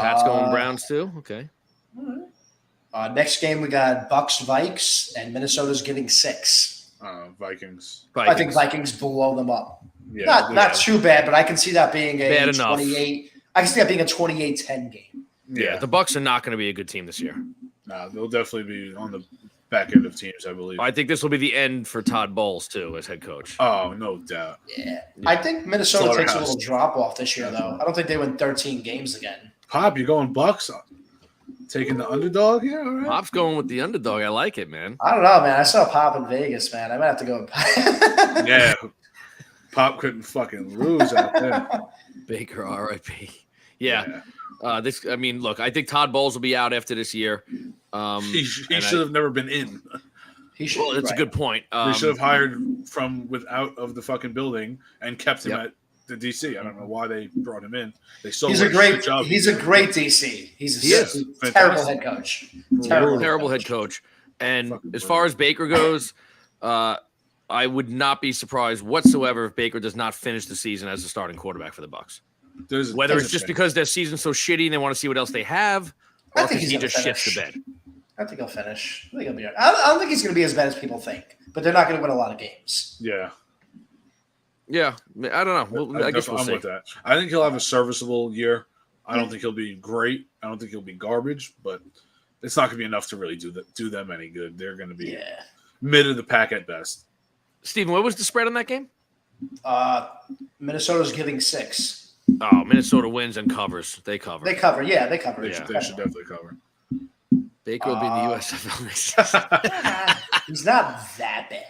Pat's going Browns too. Okay. Next game we got Bucks Vikes and Minnesota's getting 6. Vikings. I think Vikings blow them up. Yeah, Not too bad, but I can see that being a Bad enough. 28. I can see that being a 28-10 game. Yeah, the Bucks are not going to be a good team this year. No, they'll definitely be on the back end of teams, I believe. I think this will be the end for Todd Bowles too as head coach. Oh, no doubt. Yeah. I think Minnesota takes a Slaughterhouse. little drop off this year, though. I don't think they win 13 games again. Pop, you going Bucks? Taking the underdog? Yeah, all right. Pop's going with the underdog. I like it, man. I don't know, man. I saw Pop in Vegas, man. I might have to go. Yeah. Pop couldn't fucking lose out there. Baker, R.I.P. Yeah. I mean, look, I think Todd Bowles will be out after this year. He should have never been in. He should. Well, it's a good point. They should have hired from without of the fucking building and kept him at the DC. I don't know why they brought him in. They so He's a great DC. He's a terrible head coach. Terrible head coach. And as far as Baker goes, I would not be surprised whatsoever if Baker does not finish the season as the starting quarterback for the Bucks. Whether it's just because their season's so shitty and they want to see what else they have, or if he just shits the bed. I think he'll finish. I think he'll be all right. I don't think he's going to be as bad as people think, but they're not going to win a lot of games. Yeah. Yeah, I don't know. I guess we'll see. With that. I think he'll have a serviceable year. I don't think he'll be great. I don't think he'll be garbage, but it's not going to be enough to really do them any good. They're going to be mid of the pack at best. Steven, what was the spread on that game? Minnesota's giving 6. Oh, Minnesota wins and covers. They cover. They cover. Yeah, they cover. They should definitely cover. Baker will be in the USFL next. He's not that bad.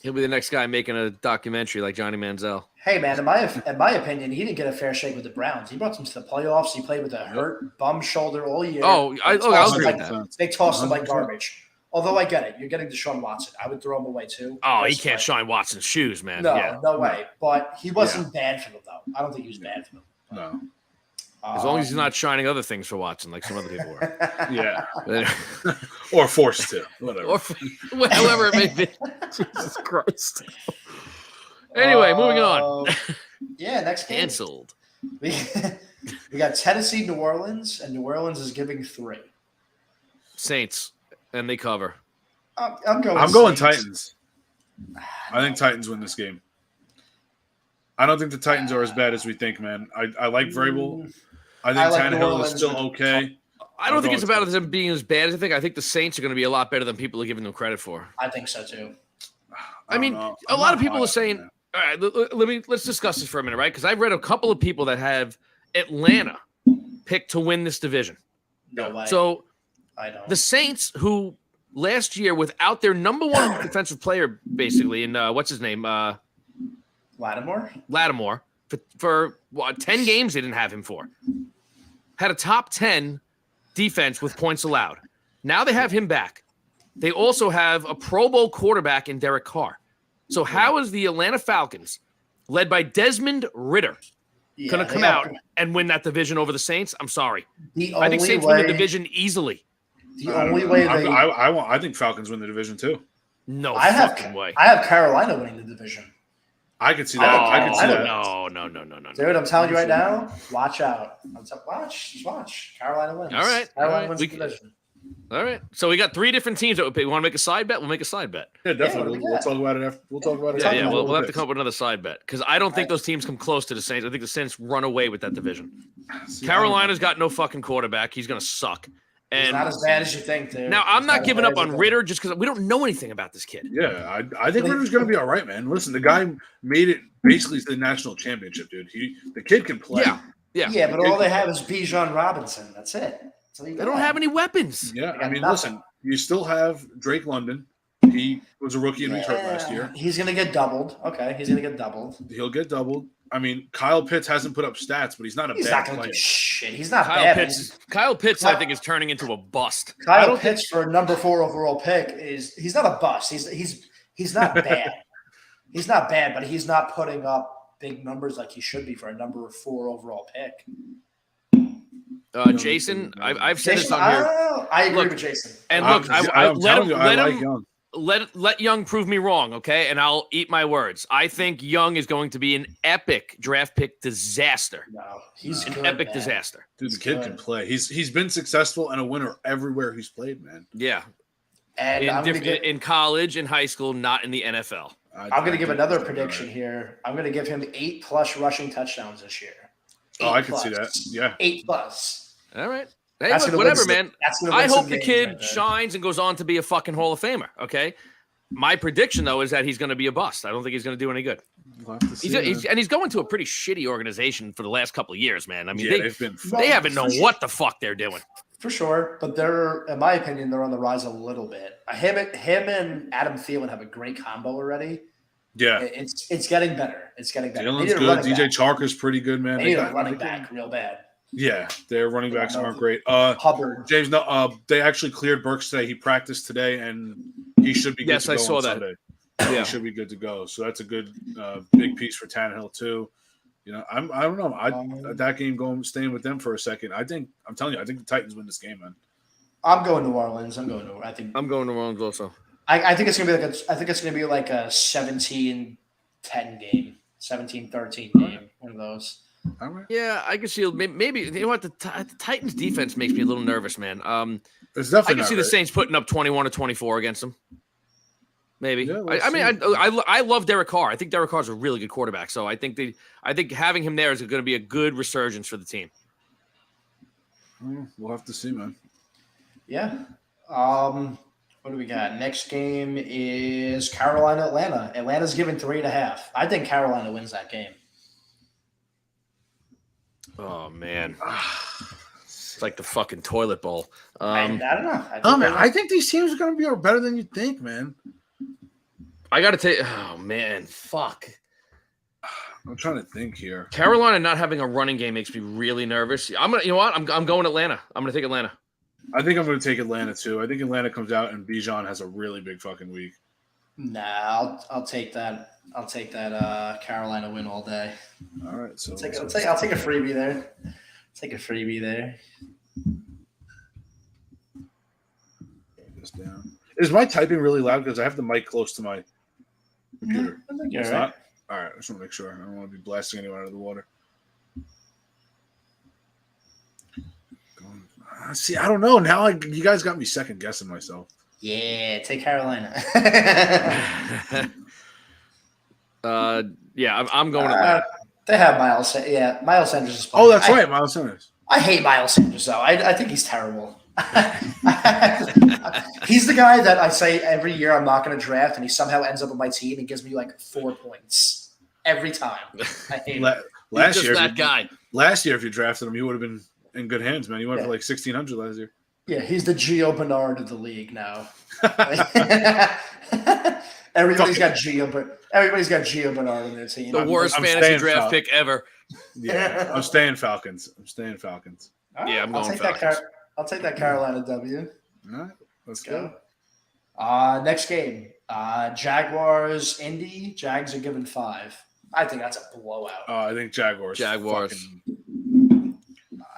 He'll be the next guy making a documentary like Johnny Manziel. Hey, man, in my opinion, he didn't get a fair shake with the Browns. He brought them to the playoffs. He played with a hurt bum shoulder all year. Oh, I'll agree with that. They tossed him like garbage. Although I get it. You're getting Deshaun Watson. I would throw him away too. Oh, he can't shine Watson's shoes, man. No way. But he wasn't bad for them, though. I don't think he was bad for them. No. As long as he's not shining other things for Watson like some other people were. Yeah. Or forced to. Whatever. Or however it may be. Jesus Christ. Anyway, moving on. Yeah, next game. Canceled. We got Tennessee, New Orleans, and New Orleans is giving 3. Saints, and they cover. I'm going Titans. I think Titans win this game. I don't think the Titans are as bad as we think, man. I like Vrabel. I think Tannehill is still okay. I don't think it's about them being as bad as I think. I think the Saints are going to be a lot better than people are giving them credit for. I think so too. I mean, a lot of people are saying, all right, let's discuss this for a minute, right? Because I've read a couple of people that have Atlanta picked to win this division. No way. So I don't. The Saints, who last year, without their number one defensive player, basically, and what's his name? Lattimore. For 10 games they didn't have him for. Had a top 10 defense with points allowed. Now they have him back. They also have a Pro Bowl quarterback in Derek Carr. So how is the Atlanta Falcons, led by Desmond Ridder, going to come out and win that division over the Saints? I'm sorry. I think Saints win the division easily. The only way I think Falcons win the division too. No fucking way. I have Carolina winning the division. I could see that. I could see that. No. Dude, I'm telling you right now, watch out. Watch. Carolina wins. All right. Carolina wins the division. All right. So we got 3 different teams that would pick. We want to make a side bet? We'll make a side bet. Yeah, definitely. what do we we'll got? talk about it after. We'll talk about it. Yeah, after yeah. the We'll have to picks. come up with another side bet because I don't think those teams come close to the Saints. I think the Saints run away with that division. See, Carolina's got no fucking quarterback. He's going to suck. He's And not as bad as you think, dude. now I'm He's not as giving bad up as you on think. Ritter just because we don't know anything about this kid. Yeah, I think Ritter's going to be all right, man. Listen, the guy made it basically to the national championship, dude. The kid can play. Yeah. Yeah, but all they have is Bijan Robinson. That's it. That's all you They don't got. have any weapons. Yeah, They I got mean, nothing. listen, you still have Drake London. He was a rookie and he hurt last year. He's gonna get doubled. Okay, he's gonna get doubled. He'll get doubled. I mean, Kyle Pitts hasn't put up stats, but he's not a He's bad not gonna player. do shit. He's not Kyle bad. Pitts, I think, is turning into a bust. I Kyle don't Pitts for a number 4 overall pick he's not a bust. He's not bad. He's not bad, but he's not putting up big numbers like he should be for a number 4 overall pick. Jason, I've said this Jason, on here. I agree Look, with Jason. And look, I'm let telling him you, I let like him Young. let Young prove me wrong, okay? And I'll eat my words. I think Young is going to be an epic draft pick disaster. No, he's An good, epic man. disaster. Dude, the kid can play. He's been successful and a winner everywhere he's played, man. Yeah. And In college, in high school, not in the NFL. I'm going to give think another he's prediction all here. I'm going to give him 8+ rushing touchdowns this year. right. Oh, I 8+. can see that. Yeah. 8+. All right. Hey, That's look, gonna whatever, win man. That's gonna I win hope some the games kid right there. shines and goes on to be a fucking Hall of Famer, okay? My prediction, though, is that he's going to be a bust. I don't think he's going to do any good. We'll have to see, He's going to a pretty shitty organization for the last couple of years, man. I mean, yeah, they've been. they haven't known what the fuck they're doing. For sure, but they're, in my opinion, they're on the rise a little bit. Him and Adam Thielen have a great combo already. Yeah. It's getting better. It's getting better. Dylan's good. DJ Charker's pretty good, man. They need a running back real bad. Yeah, their running backs aren't great. Hubbard. James, no, they actually cleared Burks today. He practiced today, and he should be good Yes, to go I saw on that. Sunday. Yeah. He should be good to go. So that's a good big piece for Tannehill too. You know, I don't know. That game staying with them for a second. I'm telling you, I think the Titans win this game, man. I'm going New Orleans. I'm going to I'm going to Orleans also. I think it's gonna be like a 17-10 game, 17-13 game. One of those. All right. Yeah, I can see maybe you know what the Titans defense makes me a little nervous, man. It's I definitely can not see the right. Saints putting up 21 or 24 against them. Maybe. Yeah, I mean, I love Derek Carr. I think Derek Carr's a really good quarterback. So I think having him there is going to be a good resurgence for the team. We'll have to see, man. Yeah. What do we got? Next game is Carolina Atlanta. Atlanta's given 3.5. I think Carolina wins that game. Oh man, it's like the fucking toilet bowl. I don't know. Oh man, I think these teams are going to be better than you think, man. I got to take. Oh man, fuck. I'm trying to think here. Carolina not having a running game makes me really nervous. You know what? I'm going Atlanta. I'm gonna take Atlanta. I think I'm going to take Atlanta too. I think Atlanta comes out and Bijan has a really big fucking week. Nah, I'll take that. I'll take that Carolina win all day. All right, so I'll take a freebie there. Take a freebie there. This down. Is my typing really loud because I have the mic close to my computer? I think you're It's right. not? All right, I just want to make sure. I don't want to be blasting anyone out of the water. See, I don't know. Now you guys got me second guessing myself. Yeah, take Carolina. Yeah, I'm going Atlanta. They have Miles. Yeah, Miles Sanders is Oh, that's right, Miles Sanders. I hate Miles Sanders, though. I think he's terrible. He's the guy that I say every year I'm not going to draft, and he somehow ends up on my team and gives me like 4 points every time. I hate him. Last year, that guy. Last year, if you drafted him, he would have been in good hands, man. He went Yeah. for like 1,600 last year. Yeah, he's the Gio Bernard of the league now. Everybody's got Gio Bernard on their team. The worst I'm fantasy staying draft Fal- pick ever. Yeah, I'm staying Falcons. All right, Yeah, I'm I'll going take that Falcons. I'll take that Carolina W. All right, let's Go. go. Next game, Jaguars, Indy. Jags are given 5. I think that's a blowout. I think Jaguars. Jaguars. fucking-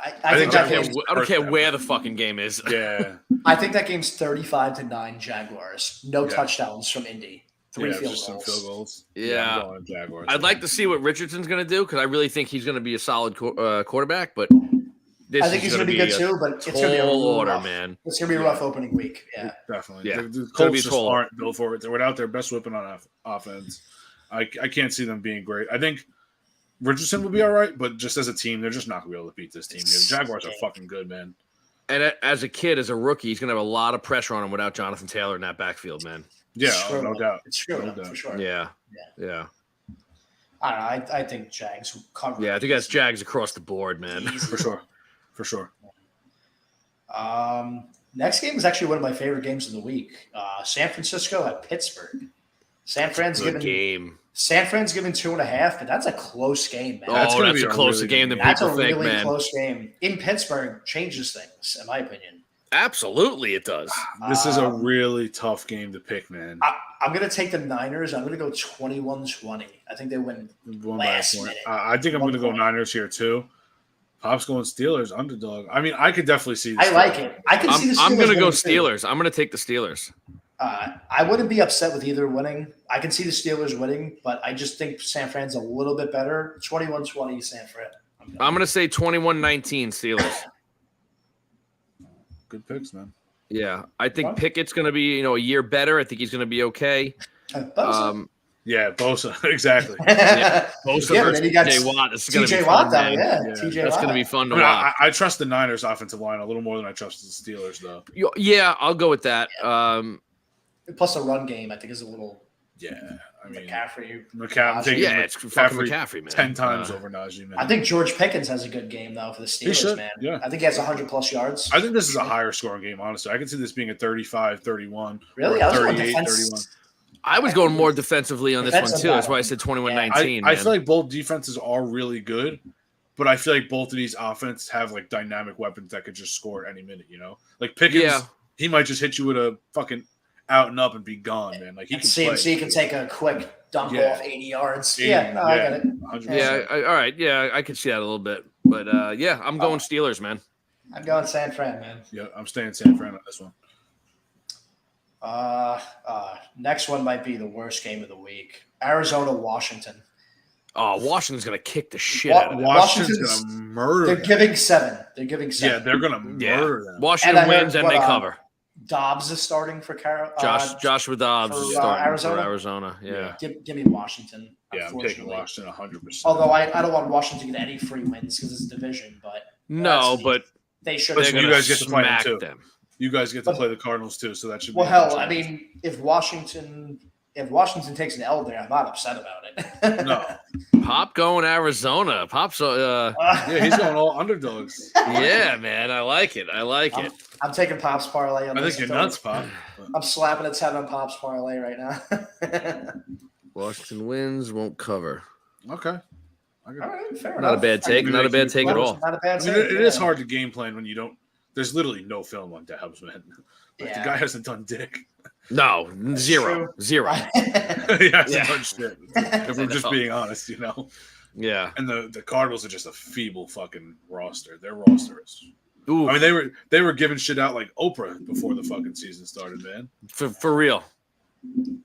I think that Jaguars- game's, I don't care where the fucking game is. Yeah. I think that game's 35-9 Jaguars. No Yeah. touchdowns from Indy. 3 yeah, field just goals. some field goals. Yeah. I'm going Jaguars. I'd like to see what Richardson's going to do because I really think he's going to be a solid quarterback. But This I think he's going to be good too, but it's going to be a tall order, rough, man. It's going to be a rough opening week. Yeah, Definitely. Yeah. The It's gonna be Colts just tall. aren't built for it. They're without their best weapon on offense. I can't see them being great. I think Richardson will be all right, but just as a team, they're just not going to be able to beat this team. The Jaguars are fucking good, man. And as a kid, as a rookie, he's going to have a lot of pressure on him without Jonathan Taylor in that backfield, man. Yeah, It's true. no doubt. It's true, No doubt. for sure. Yeah. I don't know. I think Jags will cover. Yeah, I think that's Jags across the board, man. For sure. Next game is actually one of my favorite games of the week. San Francisco at Pittsburgh. San Fran's Good game. San Fran's given 2.5, but that's a close game, man. That's gonna That's be a a closer really game good than That's people a think, really man. close game. In Pittsburgh changes things, in my opinion. Absolutely, it does. This is a really tough game to pick, man. I'm going to take the Niners. I'm going to go 21-20. I think they win. One last last point. minute. I think I'm One going to go point. Niners here too. Pop's going Steelers underdog. I mean, I could definitely see. The I like Steelers. it. I can see the Steelers. I'm going to go winning, too. Steelers. I'm going to take the Steelers. I wouldn't be upset with either winning. I can see the Steelers winning, but I just think San Fran's a little bit better. 21-20 San Fran. I'm going to say 21-19 Steelers. Good picks, man. Yeah, I think Okay. Pickett's going to be, a year better. I think he's going to be okay. Yeah, Bosa. Exactly. Bosa Yeah, but then you got TJ Watt. This is going to TJ be Watt fun, down, man. yeah. Yeah. TJ That's Watt. going to be fun to I, mean, watch. I trust the Niners offensive line a little more than I trust the Steelers, though. Yeah, I'll go with that. Plus the run game, I think, is a little Yeah, I mean, McCaffrey. I'm taking Yeah, it's fucking McCaffrey, man. 10 times over Najee, man. I think George Pickens has a good game, though, for the Steelers, should, man. yeah. I think he has 100-plus yards. I think this is a higher scoring game, honestly. I can see this being a 35-31. Really? Or I was going 38-31. defense. I was going more defensively on this one, Defensive too. That's battle. why I said 21-19, I man. feel like both defenses are really good, but I feel like both of these offenses have like dynamic weapons that could just score at any minute, Like Pickens, Yeah. he might just hit you with a fucking out and up and be gone, man. Like he can CMC play. can take a quick dump Yeah. off 80 yards. 80, yeah, no, I yeah. get it. 100%. Yeah, all right. Yeah, I could see that a little bit. But, yeah, I'm going Steelers, man. I'm going San Fran, man. Yeah, I'm staying San Fran on this one. Next one might be the worst game of the week. Arizona, Washington. Oh, Washington's going to kick the shit out of them. Washington's Washington's- gonna murder. They're them. giving 7. They're giving 7. Yeah, they're gonna murder them. Washington And I heard wins and what, they cover. Dobbs is starting for Joshua Dobbs for, is starting Arizona? for Arizona. Yeah. Give me Washington. Yeah, I'm taking unfortunately. Washington 100%. Although I don't want Washington to get any free wins because it's a division, but No, that's- but they should. they're Listen, going you to guys get to play them, smack too. them. You guys get to play the Cardinals too, so that should be Well, a hell, good I chance. mean, if Washington takes an L there, I'm not upset about it. No. Pop going Arizona. Pop's Yeah, he's going all underdogs. yeah, man. I like it. I like it. I'm taking Pop's parlay. On I this. think you're nuts, Pop. I'm slapping its head on Pop's parlay right now. Washington wins, won't cover. Okay. All right, fair Not a enough. bad take. Not a bad take at all. Not a bad I mean, take. it is hard to game plan when you don't. There's literally no film on Dobbs, man. Like, Yeah. The guy hasn't done dick. No, zero. true. Zero. He hasn't Yeah. done shit. If we're just No. being honest, Yeah. And the Cardinals are just a feeble fucking roster. Their roster is. Ooh, I mean, they were giving shit out like Oprah before the fucking season started, man. for real.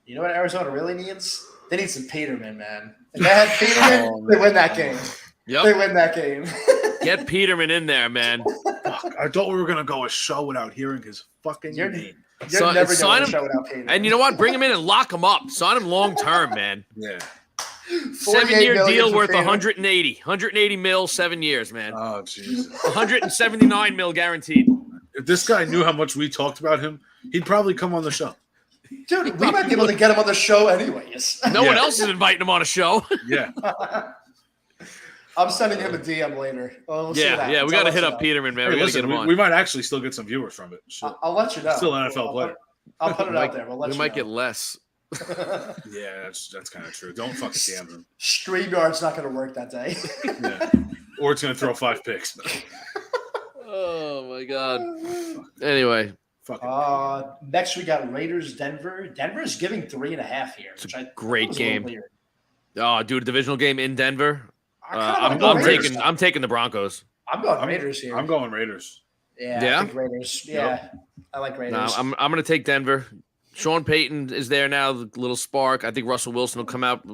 You know what Arizona really needs? They need some Peterman, man. If they had Peterman, they win that game. They Yep. win that game. Get Peterman in there, man. Fuck, I thought we were gonna go a show without hearing his fucking You're- name. You're So- never sign going to him- show without Peterman. And you know what? Bring him in and lock him up. Sign him long term, man. Yeah. 7-year million deal for worth Peterman. 180 mil, 7 years, man. Oh Jesus. 179 mil guaranteed. If this guy knew how much we talked about him, he'd probably come on the show. Dude, we might be able to get him on the show anyways. No one Yeah. else is inviting him on a show. Yeah. I'm sending him a DM later. We'll see what yeah, happens. we I'll got to let hit you up know. Peterman, man. Hey, We got to listen, get him on. we might actually still get some viewers from it. Shit. I'll let you know. Still an NFL I'll player. I'll put it We out might- there. We'll let we you might know. get less. Yeah, that's kind of true. Don't fucking damn him. StreamYard's not going to work that day. Yeah. Or it's gonna throw 5 picks. Oh my god. Anyway, Fucking. Next, we got Raiders, Denver. Denver's giving 3.5 here. It's Which a I great was a little game. weird. oh, dude, a divisional game in Denver. I kinda I'm, like the I'm Raiders. taking the Broncos. I'm going Raiders here. I'm going Raiders. Yeah, Yeah? I think Raiders. Yeah, I like Raiders. No, I'm going to take Denver. Sean Payton is there now, the little spark. I think Russell Wilson will come out.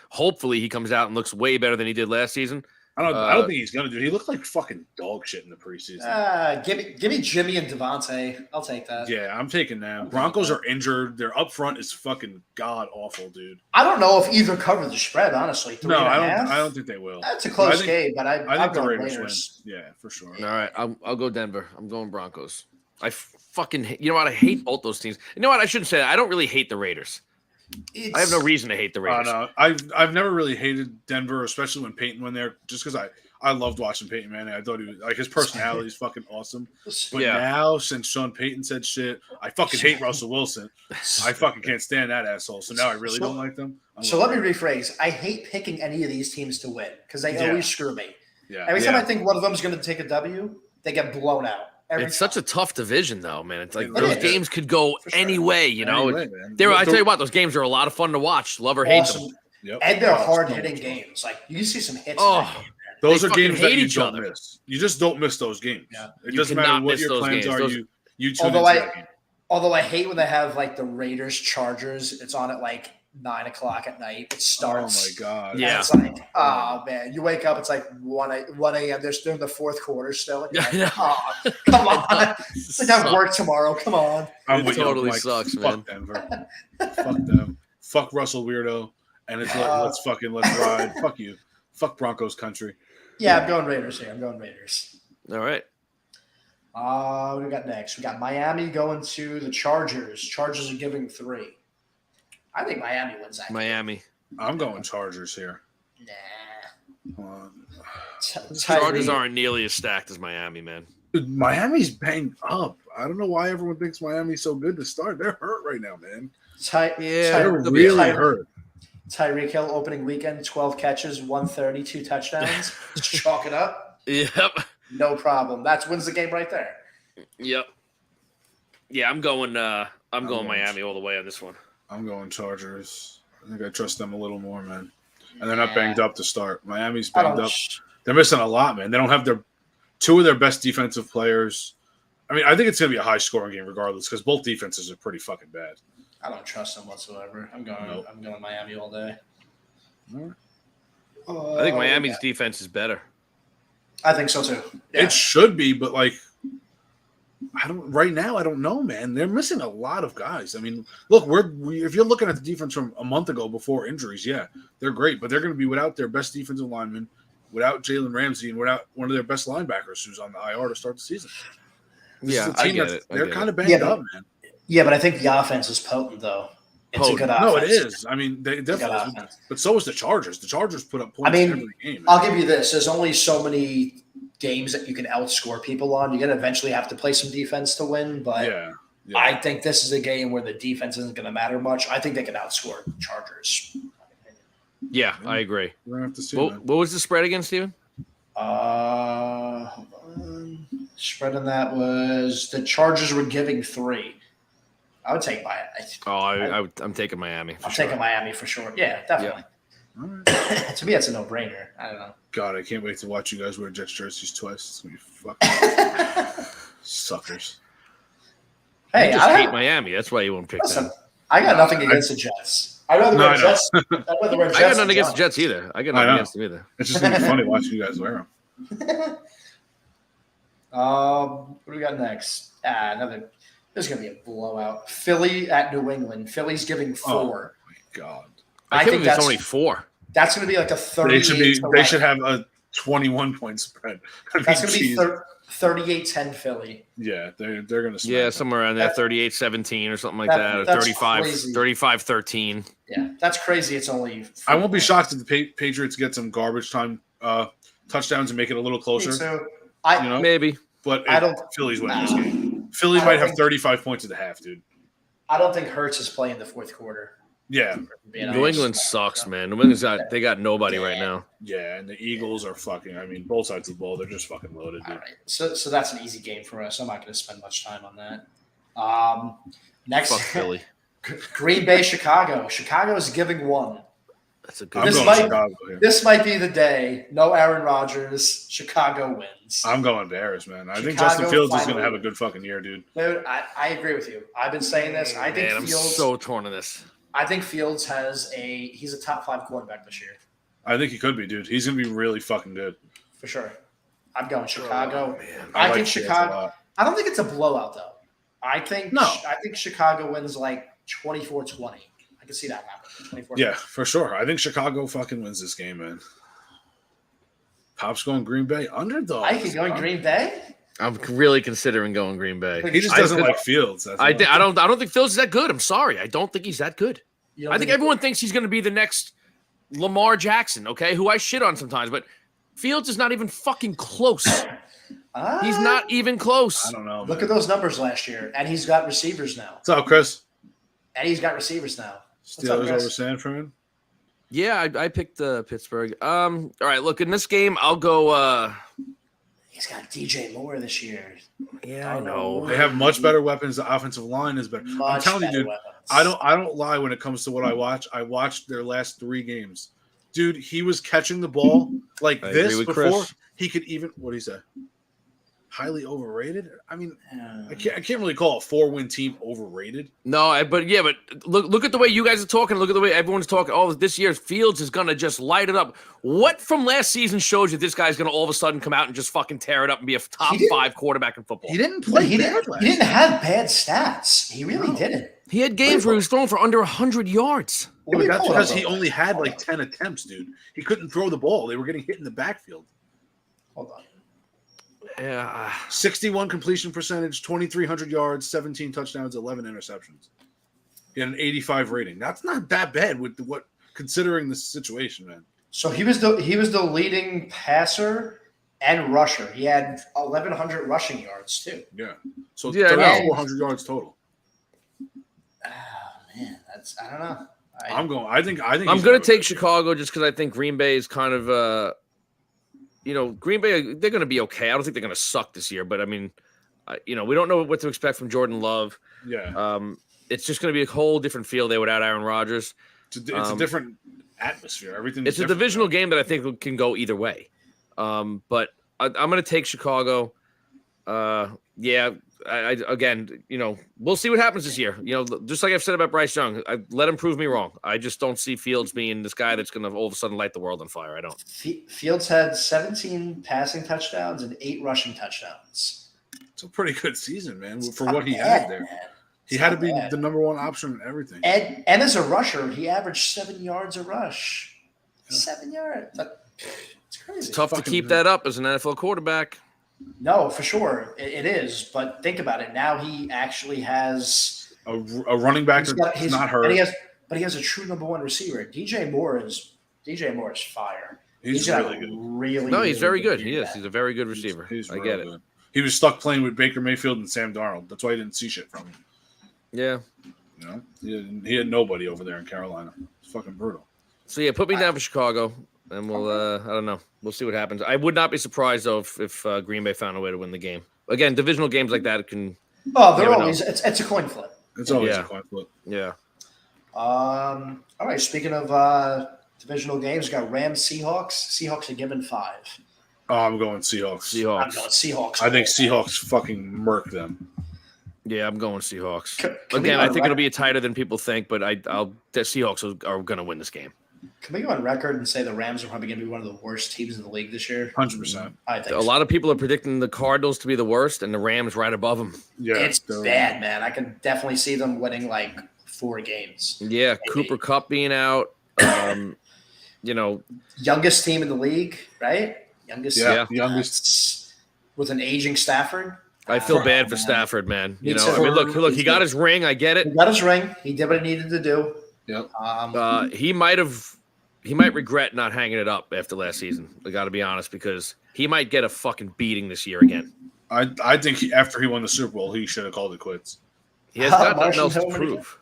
Hopefully, he comes out and looks way better than he did last season. I don't think he's gonna do it. He looked like fucking dog shit in the preseason. Give me Jimmy and Devontae. I'll take that. Yeah, I'm taking them. Broncos are injured. Their up front is fucking god awful, dude. I don't know if either cover the spread, honestly. No, I don't think they will. That's a close game, but I think the Raiders win. Yeah, for sure. All right, I'll go Denver. I'm going Broncos. I fucking you know what? I hate both those teams. You know what? I shouldn't say that. I don't really hate the Raiders. I have no reason to hate the Raiders. No, I've never really hated Denver, especially when Peyton went there, just because I loved watching Peyton Manning. I thought he was like his personality is fucking awesome. But now, since Sean Payton said shit, I fucking hate Russell Wilson. I fucking can't stand that asshole. So now I really don't like them. So let me rephrase. I hate picking any of these teams to win because they always screw me. Yeah. Every time I think one of them is going to take a W, they get blown out. It's such a tough division, though, man. It's like those games could go any way, you know. Anyway, I tell you what, those games are a lot of fun to watch. Love or hate them. Yep. And they're hard-hitting games. Like, you see some hits. Those are games that you each don't other. miss. You just don't miss those games. Yeah. It doesn't matter what your plans are. You tune into that game. Although I hate when they have, like, the Raiders Chargers. It's on at, like, 9 o'clock at night. It starts. Oh, my God. Yeah. It's like, oh, man. You wake up, it's like 1 a.m. They're still in the fourth quarter still. Yeah, like, oh, come on. It's like I have work tomorrow. Come on. I'm It totally sucks, fuck man. Denver. Fuck them. Fuck Russell Weirdo. And it's let's ride. Fuck you. Fuck Broncos country. Yeah, I'm going Raiders here. I'm going Raiders. All right. What do we got next? We got Miami going to the Chargers. Chargers are giving 3. I think Miami wins that. Miami. I'm going Chargers here. Nah. Chargers aren't nearly as stacked as Miami, man. Dude, Miami's banged up. I don't know why everyone thinks Miami's so good to start. They're hurt right now, man. They're really hurt. Tyreek Hill opening weekend, 12 catches, 130, 2 touchdowns. Just chalk it up. Yep. No problem. That wins the game right there. Yep. Yeah, I'm going Miami all the way on this one. I'm going Chargers. I think I trust them a little more, man. And they're not banged up to start. Miami's banged up. They're missing a lot, man. They don't have two of their best defensive players. I mean, I think it's going to be a high-scoring game regardless because both defenses are pretty fucking bad. I don't trust them whatsoever. I'm going Miami all day. I think Miami's defense is better. I think so too. Yeah. It should be, but like right now I don't know, man. They're missing a lot of guys. I mean, look, if you're looking at the defense from a month ago before injuries, yeah, they're great, but they're going to be without their best defensive lineman, without Jalen Ramsey, and without one of their best linebackers who's on the IR to start the season. I get it. They're kind of banged up, man. Yeah, but I think the offense is potent, though. It's a good offense. No, it is. I mean, they definitely. But so is the Chargers. The Chargers put up points every game. I'll give you this: there's only so many games that you can outscore people on. You're gonna eventually have to play some defense to win. But yeah. I think this is a game where the defense isn't going to matter much. I think they can outscore the Chargers. Yeah, I agree. We're gonna have to see. What was the spread again, Steven? Hold on. Spread on that was the Chargers were giving 3. I would take Miami. I'm taking Miami. I'm taking Miami for sure. Yeah, definitely. Yeah. To me, that's a no-brainer. I don't know. God, I can't wait to watch you guys wear Jets jerseys twice. It's gonna be fucking suckers. Hey, I hate Miami. That's why you won't pick them. I got nothing against the Jets. I'd rather wear Jets. I got nothing against the Jets either. I got nothing against them either. It's just gonna be funny watching you guys wear them. What do we got next? There's going to be a blowout. Philly at New England. Philly's giving 4. Oh, my God. I think it's only 4. That's going to be like a 38. They should have a 21-point spread. That's going to be 38-10 Philly. Yeah, they're going to. Yeah, somewhere around there, 38-17 or something like that, or 35-13. Yeah, that's crazy. It's only 4. I won't be shocked if the Patriots get some garbage time touchdowns and make it a little closer. So maybe. But Philly's winning this game. Philly might have 35 points at the half, dude. I don't think Hurts is playing the fourth quarter. Yeah. New England sucks, man. New England's got nobody right now. Yeah, and the Eagles are fucking. I mean, both sides of the ball, they're just fucking loaded. Dude. All right, so that's an easy game for us. I'm not going to spend much time on that. Next, fuck Philly. Green Bay, Chicago. Chicago is giving 1. That's a good. This might be the day. No Aaron Rodgers. Chicago wins. I'm going Bears, man. I think Justin Fields is going to have a good fucking year, dude. Dude, I agree with you. I've been saying this. I think I'm so torn on this. I think Fields he's a top 5 quarterback this year. I think he could be, dude. He's gonna be really fucking good. For sure. I'm going Chicago. man. I like think Fields a Chicago. lot. I don't think it's a blowout though. I think Chicago wins like 24-20. I can see that happening. 24-20. Yeah, for sure. I think Chicago fucking wins this game, man. Pop's going Green Bay underdog. I can go in Green Bay. I'm really considering going Green Bay. He just doesn't like Fields. That's I all. don't think Fields is that good. I'm sorry. I don't think he's that good. You don't I think everyone thinks he's going to be the next Lamar Jackson, okay, who I shit on sometimes, but Fields is not even fucking close. He's not even close. I don't know. Look man. at those numbers last year, and he's got receivers now. What's up, Chris? Steelers Chris? over San Fran. Yeah, I picked Pittsburgh. All right, look, in this game, I'll go. He's got DJ Moore this year. Yeah, I know. They have much better weapons. The offensive line is better. I'm Much telling you, better dude. weapons. I don't lie when it comes to what I watch. I watched their last 3 games. Dude, he was catching the ball like I this agree with before Chris. he could even. What do you say? Highly overrated. I mean, Yeah. I can't really call a 4-win team overrated. No, but look at the way you guys are talking. Look at the way everyone's talking. Oh, this year Fields is gonna just light it up. What from last season shows you this guy's gonna all of a sudden come out and just fucking tear it up and be a top He didn't- 5 quarterback in football? He didn't But play he bad didn't, last he didn't year. have bad stats. He really didn't. He had games where he was throwing for under 100 yards. Yeah, Let but me that's pull it because up he real only quick. had Hold like on. 10 attempts, dude. He couldn't throw the ball. They were getting hit in the backfield. Hold on. Yeah, 61 completion percentage, 2,300 yards, 17 touchdowns, 11 interceptions. He had an 85 rating. That's not that bad with what considering the situation, man. So he was the leading passer and rusher. He had 1,100 rushing yards too. Yeah. So Yeah, I know. 3,400 yards total. Oh man, I don't know. I think I'm he's going gonna to take Chicago just because I think Green Bay is kind of, Green Bay, they're going to be okay. I don't think they're going to suck this year, but I mean, we don't know what to expect from Jordan Love. Yeah. It's just going to be a whole different feel there without Aaron Rodgers. It's a different atmosphere. Everything. It's a divisional game that I think can go either way. But I'm going to take Chicago. Again, we'll see what happens this year. Just like I've said about Bryce Young, I let him prove me wrong. I just don't see Fields being this guy that's going to all of a sudden light the world on fire. I don't. Fields had 17 passing touchdowns and 8 rushing touchdowns. It's a pretty good season, man, for Not what he bad, had there. man. He It's had to not be bad. the number one option in everything. And as a rusher, he averaged 7 yards a rush. 7 yards. It's crazy. It's tough to Fucking keep good. that up as an NFL quarterback. No, for sure. It is. But think about it. Now he actually has A running back that's not hurt. But he has a true number 1 receiver. DJ Moore is fire. He's got really good. Really, No, he's very good. year He is. back. He's a very good receiver. He's I real get it. good. He was stuck playing with Baker Mayfield and Sam Darnold. That's why he didn't see shit from him. Yeah. He had nobody over there in Carolina. It's fucking brutal. So yeah, put me down for Chicago, and we'll. I don't know. We'll see what happens. I would not be surprised though if Green Bay found a way to win the game. Again, divisional games like that can. Oh, they're Never always it's a coin flip. It's always Yeah. a coin flip. Yeah. All right. Speaking of divisional games, we got Rams Seahawks. Seahawks are given 5. Oh, I'm going Seahawks. I'm Seahawks. going Seahawks. I think Seahawks fucking murk them. Yeah, I'm going Seahawks. Can we Again, go I on think it'll record- be tighter than people think, but the Seahawks are going to win this game. Can we go on record and say the Rams are probably going to be one of the worst teams in the league this year? 100%. I think A lot of people are predicting the Cardinals to be the worst, and the Rams right above them. Yeah. it's they're- bad, man. I can definitely see them winning like 4 games. Yeah, Cooper Kupp being out. Youngest team in the league, right? Youngest. Yeah. Yeah. Youngest. With an aging Stafford. I feel bad for man. Stafford, man. Me I too. mean, look, he got his ring. I get He it. got his ring. He did what he needed to do. Yep. He might regret not hanging it up after last season. I got to be honest, because he might get a fucking beating this year again. I think after he won the Super Bowl, he should have called it quits. He has got nothing Marshall else to Hillman prove.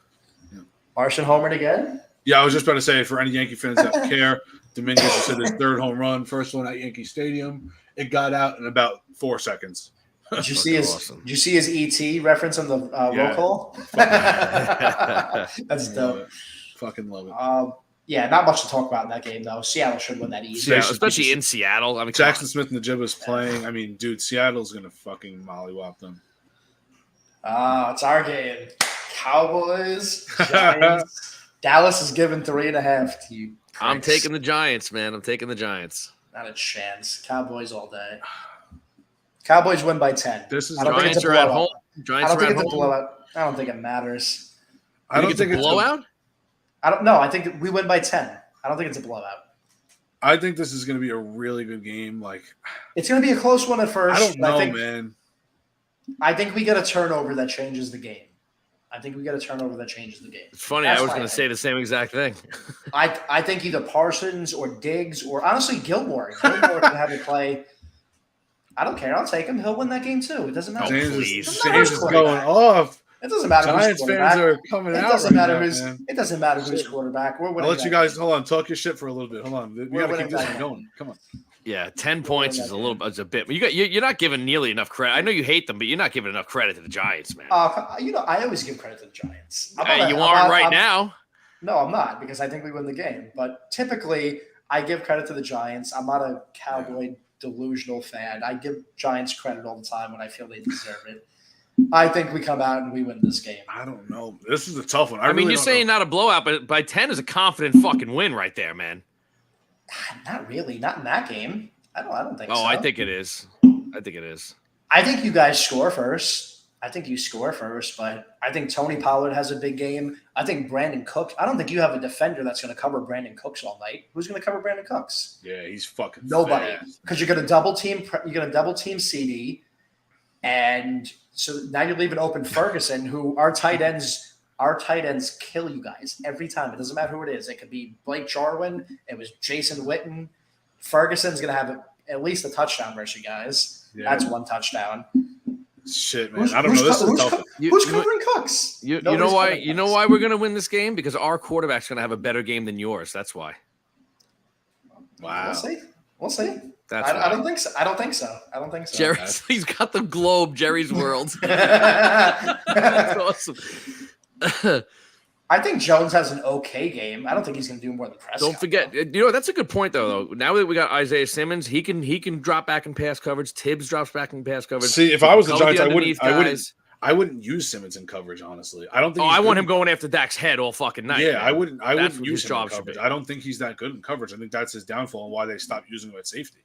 Martian homered again. Yeah, I was just about to say, for any Yankee fans that care, Dominguez just hit his 3rd home run, first one at Yankee Stadium. It got out in about 4 seconds. Did you see his? awesome. Did you see his ET reference on the roll Yeah. call? That's Love dope. it. Fucking love it. Yeah, not much to talk about in that game though. Seattle should win that easy. Yeah, especially in Seattle. I mean, come Jackson on. Smith and the Jibba's playing. I mean, dude, Seattle's going to fucking mollywop them. It's our game. Cowboys, Giants. Dallas is given 3.5 to you I'm Pricks. taking the Giants, man. I'm taking the Giants. Not a chance. Cowboys all day. Cowboys win by 10. This is I don't think Giants it's a are at blowout. home. I Giants don't are think at it's a home. blowout. I don't think it matters. I don't think it's a blowout. I don't know. I think we win by 10. I don't think it's a blowout. I think this is going to be a really good game. Like, It's going to be a close one at first. I don't but know, man. I think we get a turnover that changes the game. It's funny. That's I was my going to say the same exact thing. I think either Parsons or Diggs or honestly Gilmore. Gilmore can have a play. I don't care. I'll take him. He'll win that game too. It doesn't matter. please. James is going off. It doesn't matter. Giants who's fans quarterback. are coming It out. doesn't right matter now, who's. man. It doesn't matter who's quarterback. We're winning. I'll let you guys hold on. Talk your shit for a little bit. Hold on. We We're got to winning keep this that one game. going. Come on. Yeah, 10 points is a bit. You're not giving nearly enough credit. I know you hate them, but you're not giving enough credit to the Giants, man. I always give credit to the Giants. You aren't now. No, I'm not because I think we win the game. But typically, I give credit to the Giants. I'm not a Cowboy delusional fan. I give Giants credit all the time when I feel they deserve it. I think we come out and we win this game. I don't know. This is a tough one. I mean, really you're don't saying know. not a blowout, but by 10 is a confident fucking win right there, man. Not really. Not in that game. I don't think so. Oh, I think it is. I think you guys score first. I think you score first, but I think Tony Pollard has a big game. I think Brandon Cooks. I don't think you have a defender that's going to cover Brandon Cooks all night. Who's going to cover Brandon Cooks? Yeah, he's fucking Nobody, fast. because you're going to double team. You're going to double team CD, and so now you're leaving open Ferguson, who our tight ends kill you guys every time. It doesn't matter who it is. It could be Blake Jarwin. It was Jason Witten. Ferguson's going to have at least a touchdown versus you guys. Yeah. That's one touchdown. Shit, man. I don't know. This is tough. Who's covering Cooks? You know why? You know why we're going to win this game? Because our quarterback's going to have a better game than yours. That's why. Wow. We'll see. That's I don't think so. I don't think so. Jerry, he's got the globe. Jerry's World. That's awesome. I think Jones has an okay game. I don't think he's going to do more than Prescott. Don't forget, that's a good point though. Now that we got Isaiah Simmons, he can drop back in pass coverage. Tibbs drops back in pass coverage. See, if I was the Cover Giants, I wouldn't use Simmons in coverage. Honestly, I don't think. I want him going after Dak's head all fucking night. Yeah, man. I wouldn't That's what use his him in job should coverage. be. I don't think he's that good in coverage. I think that's his downfall and why they stopped using him at safety.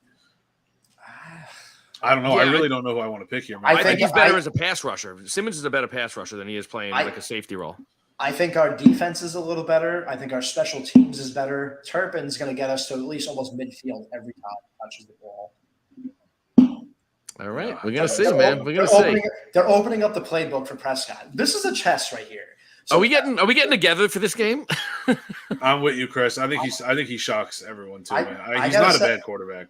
I don't know. Yeah, I really don't know who I want to pick here. Man. I think he's better as a pass rusher. Simmons is a better pass rusher than he is playing like a safety role. I think our defense is a little better. I think our special teams is better. Turpin's going to get us to at least almost midfield every time he touches the ball. All right, we're gonna see, man. We're gonna see. They're opening up the playbook for Prescott. This is a chess right here. So, are we getting together for this game? I'm with you, Chris. I think he shocks everyone too, man. He's gotta not a say- bad quarterback.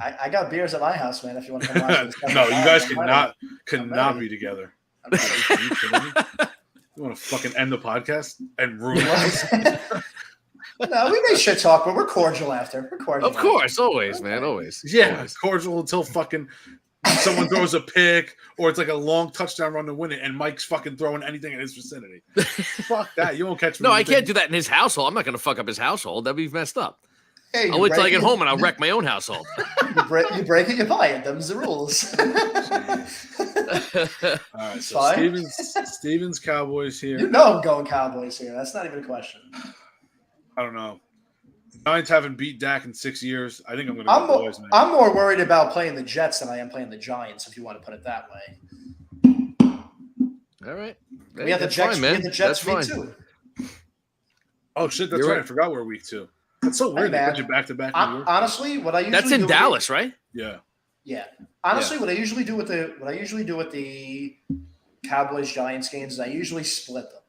I got beers at my house, man. If you want to come watch this. No, you guys cannot ready. be together. I'm ready. Are you kidding me? You want to fucking end the podcast and ruin it? No, we may shit talk, but we're cordial after. We're cordial. Of course, always, man, always. Yeah, Always. cordial until fucking someone throws a pick or it's like a long touchdown run to win it, and Mike's fucking throwing anything in his vicinity. Fuck that. You won't catch me. No, I can't do that in his household. I'm not gonna fuck up his household. That'd be messed up. Hey, I'll wait till I get home and I'll wreck my own household. You break it, you buy it. Them's the rules. All right, so Fine. Stevens Cowboys here. You know I'm going Cowboys here. That's not even a question. I don't know. Giants haven't beat Dak in 6 years. I think I'm going to go Boys, man. I'm more worried about playing the Jets than I am playing the Giants, if you want to put it that way. All right. We have the Jets, fine, man. we have the Jets That's week fine. 2. Oh, shit, that's You're right. right. I forgot we're week 2. That's so weird. They man. put you back-to-back in New York. Honestly, what I usually That's in do Dallas, right? Yeah. Yeah. Honestly, what I usually do with the Cowboys Giants games is I usually split them.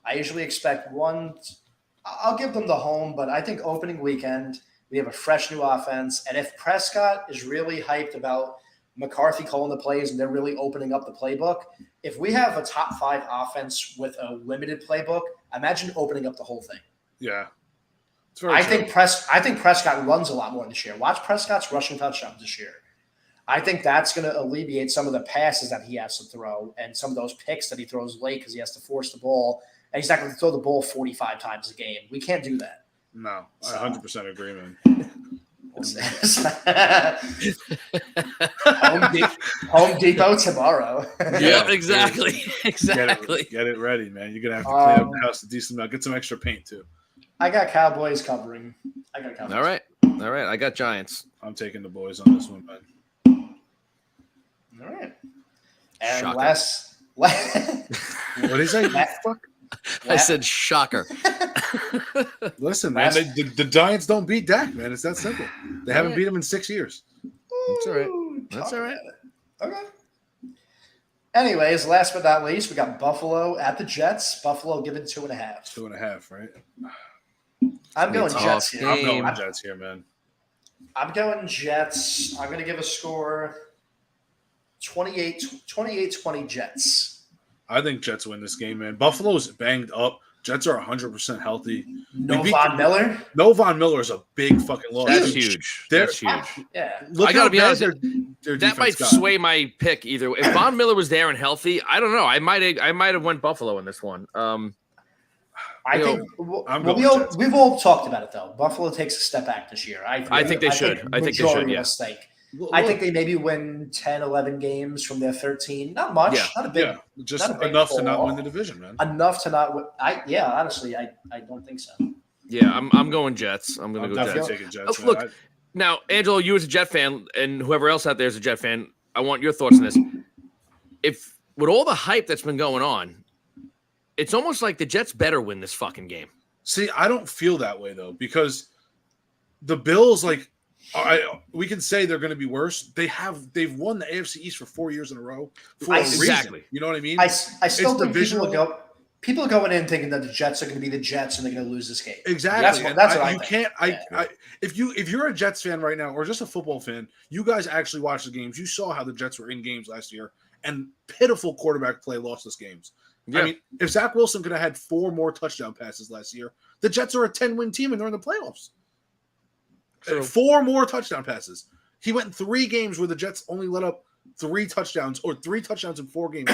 I usually expect one. I'll give them the home, but I think opening weekend we have a fresh new offense, and if Prescott is really hyped about McCarthy calling the plays and they're really opening up the playbook, if we have a top 5 offense with a limited playbook, imagine opening up the whole thing. Yeah. It's very I true. think Prescott runs a lot more this year. Watch Prescott's rushing touchdowns this year. I think that's going to alleviate some of the passes that he has to throw and some of those picks that he throws late because he has to force the ball. And he's not going to throw the ball 45 times a game. We can't do that. No, I 100% agree, man. Home Depot tomorrow. Yeah, exactly. Exactly. Get it ready, man. You're going to have to clean up the house a decent amount. Get some extra paint, too. I got Cowboys covering. I got Cowboys. All right. I got Giants. I'm taking the boys on this one, man. All right. And Shocker. What did he say? Fuck. I said shocker. Listen, man, the Giants don't beat Dak, man. It's that simple. They haven't beat him in 6 years. That's all right. That's all right. Okay. Anyways, last but not least, we got Buffalo at the Jets. Buffalo given 2.5. 2.5, right? I'm going Jets here. I'm going Jets here, man. I'm going Jets. I'm going to give a score 28-20 Jets. I think Jets win this game, man. Buffalo's banged up. Jets are 100% healthy. No Von Miller? No Von Miller is a big fucking loss. That's huge. That's huge. Yeah. I got to be honest. Their That might sway my pick either way. If Von Miller was there and healthy, I don't know. I might have went Buffalo in this one. I think we've all talked about it though. Buffalo takes a step back this year. I think they should. I think they should. Yeah. Mistake. I think they maybe win 10, 11 games from their 13. Not much. Yeah. Not a big. Yeah. Just enough to not win the division, man. Enough to not win. Honestly, I don't think so. Yeah, I'm going Jets. I'm going to go Jets. Taking Jets, Look, now, Angelo, you as a Jet fan, and whoever else out there is a Jet fan, I want your thoughts on this. If with all the hype that's been going on, it's almost like the Jets better win this fucking game. See, I don't feel that way though, because the Bills, like, we can say they're going to be worse. They've won the AFC East for 4 years in a row for a reason. Exactly. You know what I mean? I still think people are going in thinking that the Jets are going to be the Jets and they're going to lose this game. Exactly. That's what I think. If you're a Jets fan right now or just a football fan, you guys actually watch the games. You saw how the Jets were in games last year, and pitiful quarterback play lost us games. Yeah. I mean, if Zach Wilson could have had 4 more touchdown passes last year, the Jets are a 10-win team and they're in the playoffs. True. 4 more touchdown passes. He went in 3 games where the Jets only let up 3 touchdowns or 3 touchdowns in 4 games.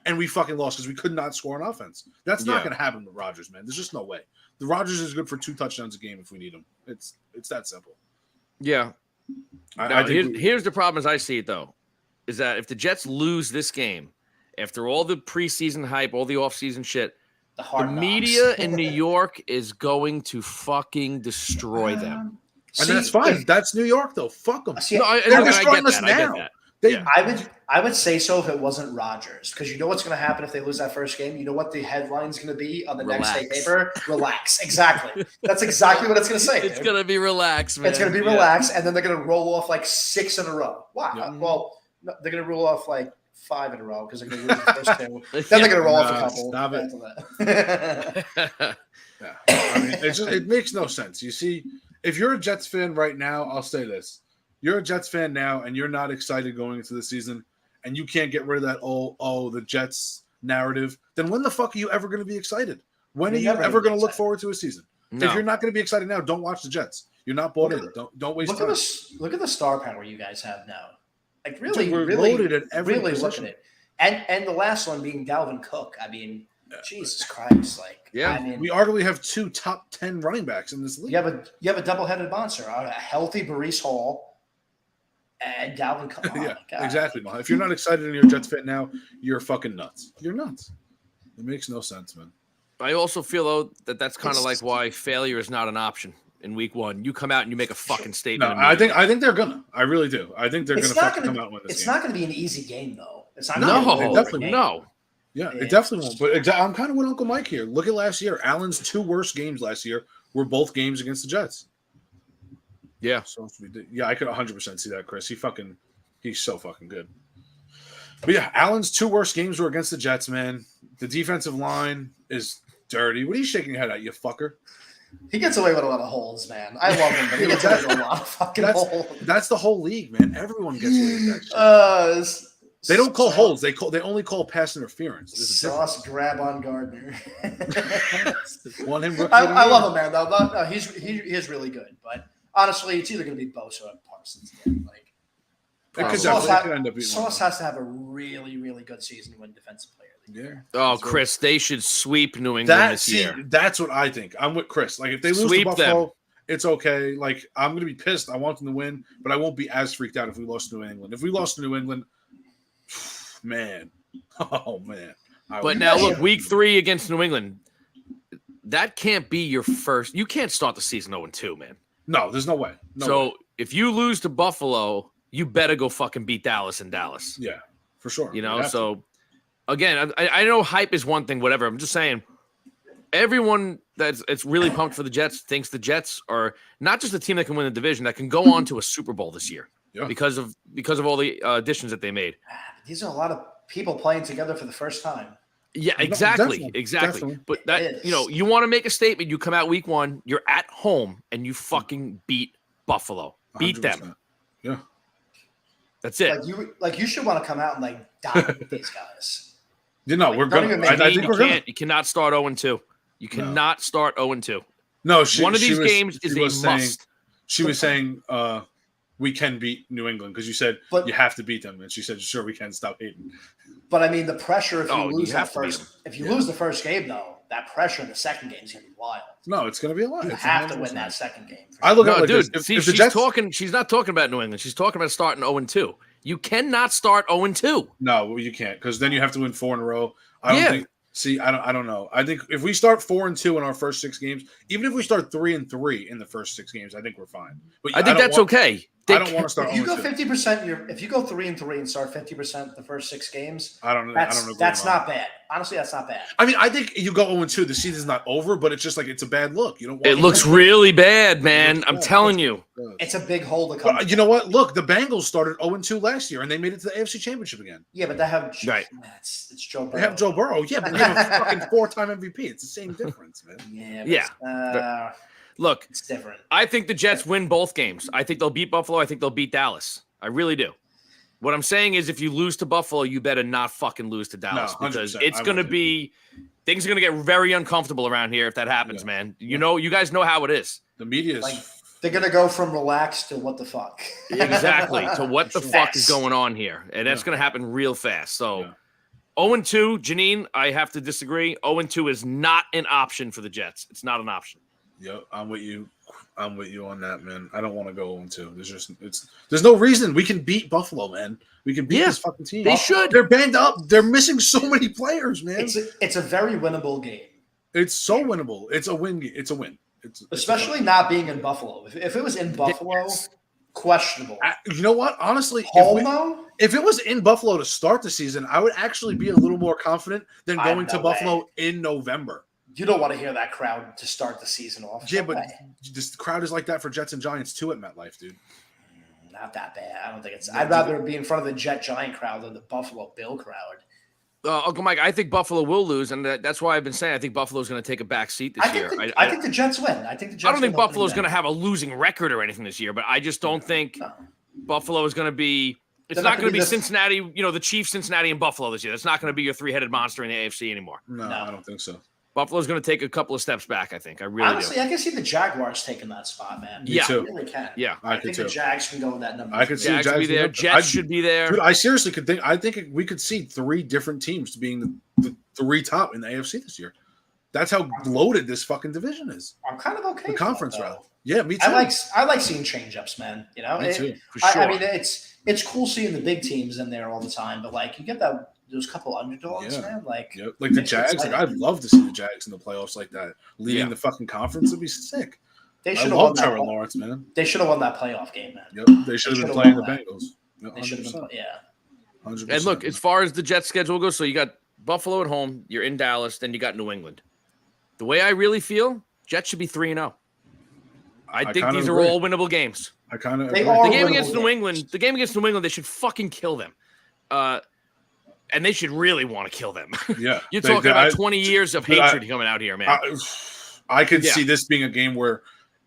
And we fucking lost because we could not score on offense. That's not going to happen with Rodgers, man. There's just no way. The Rodgers is good for 2 touchdowns a game if we need him. It's that simple. Yeah. Here's the problem as I see it, though, is that if the Jets lose this game, after all the preseason hype, all the offseason shit, the media in New York is going to fucking destroy them. And that's fine. That's New York, though. Fuck them. They're destroying us now. I would say so if it wasn't Rodgers, because you know what's going to happen if they lose that first game. You know what the headline's going to be on the next day paper? Relax. Exactly. That's exactly what it's going to say. It's going to be relax, man. It's going to be relax, and then they're going to roll off like 6 in a row. Wow. Yeah. Well, they're going to roll off like 5 in a row because they're going to lose the first 2. Then they're going to roll off a couple. Stop it. Yeah. I mean, it makes no sense. You see, if you're a Jets fan right now, I'll say this. You're a Jets fan now, and you're not excited going into the season, and you can't get rid of that, the Jets narrative, then when the fuck are you ever going to be excited? When are you ever going to look forward to a season? No. If you're not going to be excited now, don't watch the Jets. You're not bought in. Don't waste time. Look at the star power you guys have now. Like, really, we're really, loaded at every position. Look at it. And the last one being Dalvin Cook. I mean, Jesus Christ. Like, yeah. I mean, we arguably have 2 top 10 running backs in this league. You have a double-headed monster. A healthy Breece Hall. And Dalvin Cook. Yeah, exactly. If you're not excited and you're a Jets fan now, you're fucking nuts. You're nuts. It makes no sense, man. I also feel, though, that's kind of like why failure is not an option in week 1. You come out and you make a fucking statement. No, I think they're gonna. I really do. I think they're gonna fucking come out and win this game. It's not gonna be an easy game, though. It's not. No. Yeah, it definitely won't. But I'm kind of with Uncle Mike here. Look at last year. Allen's 2 worst games last year were both games against the Jets. Yeah. So I could 100% see that, Chris. He's so fucking good. But yeah, Allen's 2 worst games were against the Jets, man. The defensive line is dirty. What are you shaking your head at, you fucker? He gets away with a lot of holes, man. I love him, but he gets away with a lot of fucking holes. That's the whole league, man. Everyone gets away with that shit. They don't call holds. They only call pass interference. Sauce grab on Gardner. Want him? I love him, man. No, he is really good, but. Honestly, it's either going to be Bosa or Parsons again. Sauce has to have a really, really good season to win Defensive Player of the Year. Oh, Chris, they should sweep New England this year. That's what I think. I'm with Chris. Like, if they lose to Buffalo, it's okay. Like, I'm going to be pissed. I want them to win, but I won't be as freaked out if we lost to New England. If we lost to New England, man. Oh, man. But now, look, week 3 against New England, that can't be your first. You can't start the season 0-2, man. No, there's no way. If you lose to Buffalo, you better go fucking beat Dallas in Dallas. Yeah, for sure. You know, so again, I know hype is one thing, whatever. I'm just saying, everyone it's really pumped for the Jets thinks the Jets are not just a team that can win the division, that can go on to a Super Bowl this year because of all the additions that they made. These are a lot of people playing together for the first time. Yeah, exactly. Definitely. But that you want to make a statement, you come out week 1, you're at home, and you fucking beat Buffalo. Beat 100%. them. Yeah. That's it. Like you should want to come out and like dominate these guys. You know, we're going. I think we're going. You cannot start 0-2. You cannot start 0-2. No, one of these games is a must. She was saying we can beat New England because you said you have to beat them, and she said, "Sure, we can. Stop hating." But I mean, the pressure if you lose lose the first game, though, that pressure in the second game is going to be wild. No, it's going to be a lot. You have to win that second game. I look at it like dude. This. If the Jets talking. She's not talking about New England. She's talking about starting 0-2. You cannot start 0-2. No, you can't because then you have to win 4 in a row. I don't think. See, I don't know. I think if we start 4-2 in our first 6 games, even if we start 3-3 in the first 6 games, I think we're fine. But I think that's okay. I don't want to start. If you go 50%, if you go 3-3 and start 50% the first 6 games, I don't know. That's not bad. Honestly, that's not bad. I mean, I think you go 0-2, the season's not over, but it's just like it's a bad look. You don't. It looks really bad, man. I'm telling you, it's a big hole to come. You know what? Look, the Bengals started 0-2 last year, and they made it to the AFC Championship again. Yeah, but they have it's Joe Burrow. They have Joe Burrow, yeah, but they have a fucking 4-time MVP. It's the same difference, man. Yeah. Look, it's different. I think the Jets win both games. I think they'll beat Buffalo. I think they'll beat Dallas. I really do. What I'm saying is if you lose to Buffalo, you better not fucking lose to Dallas because it's going to be – things are going to get very uncomfortable around here if that happens, man. You know, you guys know how it is. The media is they're going to go from relaxed to what the fuck. Exactly, to what the fuck is going on here. And that's going to happen real fast. So 0-2, Janine, I have to disagree. 0-2 is not an option for the Jets. It's not an option. Yep, I'm with you. I'm with you on that, man. I don't want to go 0-2. There's no reason. We can beat Buffalo, man. We can beat this fucking team. They should. They're banged up. They're missing so many players, man. It's a very winnable game. It's so winnable. It's a win. It's a win. Especially not being in Buffalo. If it was in Buffalo, questionable. You know what? Honestly, if it was in Buffalo to start the season, I would actually be a little more confident than going to Buffalo in November. You don't want to hear that crowd to start the season off. Yeah, but the crowd is like that for Jets and Giants too at MetLife, dude. Not that bad. I don't think it's. I'd rather be in front of the Jet Giant crowd than the Buffalo Bill crowd. Uncle Mike, I think Buffalo will lose, and that's why I've been saying I think Buffalo's going to take a back seat this year. I think the Jets win. I don't think Buffalo's going to have a losing record or anything this year, but I just don't think Buffalo is going to be. It's not going to be Cincinnati, the Chiefs, Cincinnati, and Buffalo this year. That's not going to be your 3-headed monster in the AFC anymore. No, I don't think so. Buffalo's going to take a couple of steps back, I think. I really Honestly, I can see the Jaguars taking that spot, man. Me too. I really can. Yeah. I think the Jags can go in that number. I could see Jags be there. Jets should be there. Dude, I seriously could think. I think we could see 3 different teams being the 3 top in the AFC this year. That's how loaded this fucking division is. I'm kind of okay. The conference route. Yeah, me too. I like seeing change-ups, man. You know, me too. For sure. I mean, it's cool seeing the big teams in there all the time, but like you get those couple underdogs, man. Like the Jags. Like I'd love to see the Jags in the playoffs like that, leading the fucking conference. Would be sick. They should have won Trevor Lawrence, man. They should have won that playoff game, man. Yep, they should have been playing the Bengals. They should have been, 100%. And look, as far as the Jets schedule goes, so you got Buffalo at home, you're in Dallas, then you got New England. The way I really feel, Jets should be 3-0. I think these are all winnable games. I kind of the game against New England. The game against New England, they should fucking kill them. And they should really want to kill them. Yeah. You're talking about 20 years of hatred coming out here, man. I could see this being a game where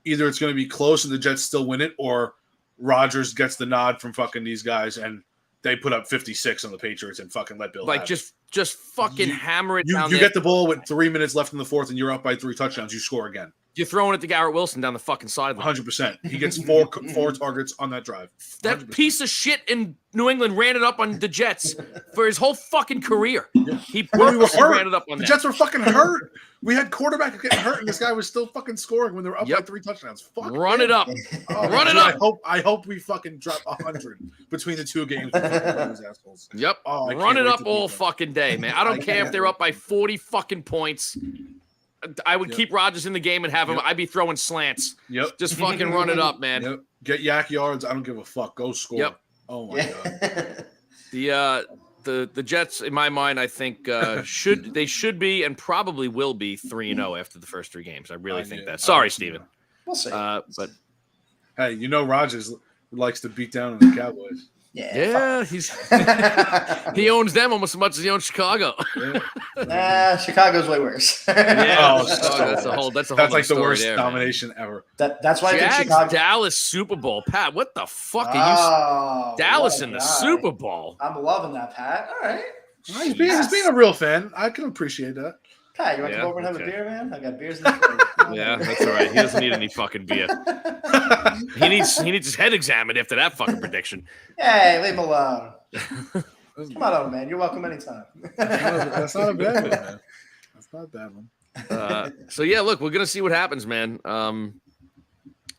either it's going to be close and the Jets still win it, or Rodgers gets the nod from fucking these guys and they put up 56 on the Patriots and fucking let Bill have it. Just fucking hammer it down. You get the ball with 3 minutes left in the fourth and you're up by 3 touchdowns. You score again. You're throwing it to Garrett Wilson down the fucking sideline. 100%. He gets four targets on that drive. 100%. That piece of shit in New England ran it up on the Jets for his whole fucking career. Yeah. He purposely ran it up on the Jets were fucking hurt. We had quarterback getting hurt, and this guy was still fucking scoring when they were up by 3 touchdowns. Fuck Run it up. Run it up. I hope we fucking drop 100 between the 2 games. Assholes. Yep. Run it up all fucking day, man. I don't care if they're up by 40 fucking points. I would Yep. keep Rodgers in the game and have him. Yep. I'd be throwing slants. Yep. Just fucking run it up, man. Yep. Get yak yards. I don't give a fuck. Go score. Yep. Oh my god. The Jets, in my mind, I think should be and probably will be 3-0 after the first 3 games. I really think that. Sorry, Steven. We'll see. But Hey, you know Rodgers likes to beat down on the Cowboys. yeah, he owns them almost as much as he owns Chicago. Yeah. Chicago's way worse. Yeah, Oh, that's a whole. That's other like the story worst there, man. domination ever. That's why I think Jags, Chicago. Dallas Super Bowl. Pat, what the fuck are you? Dallas in the Super Bowl. I'm loving that, Pat. All right. He's being a real fan. I can appreciate that. Pat, you want to Yeah, come over and have okay. a beer, man? I got beers in the fridge. Yeah, that's all right. He doesn't need any fucking beer. He needs his head examined after that fucking prediction. Hey, leave him alone. Come on over, man. You're welcome anytime. That's not a bad one, man. That's not a bad one. So yeah, look, we're gonna see what happens, man.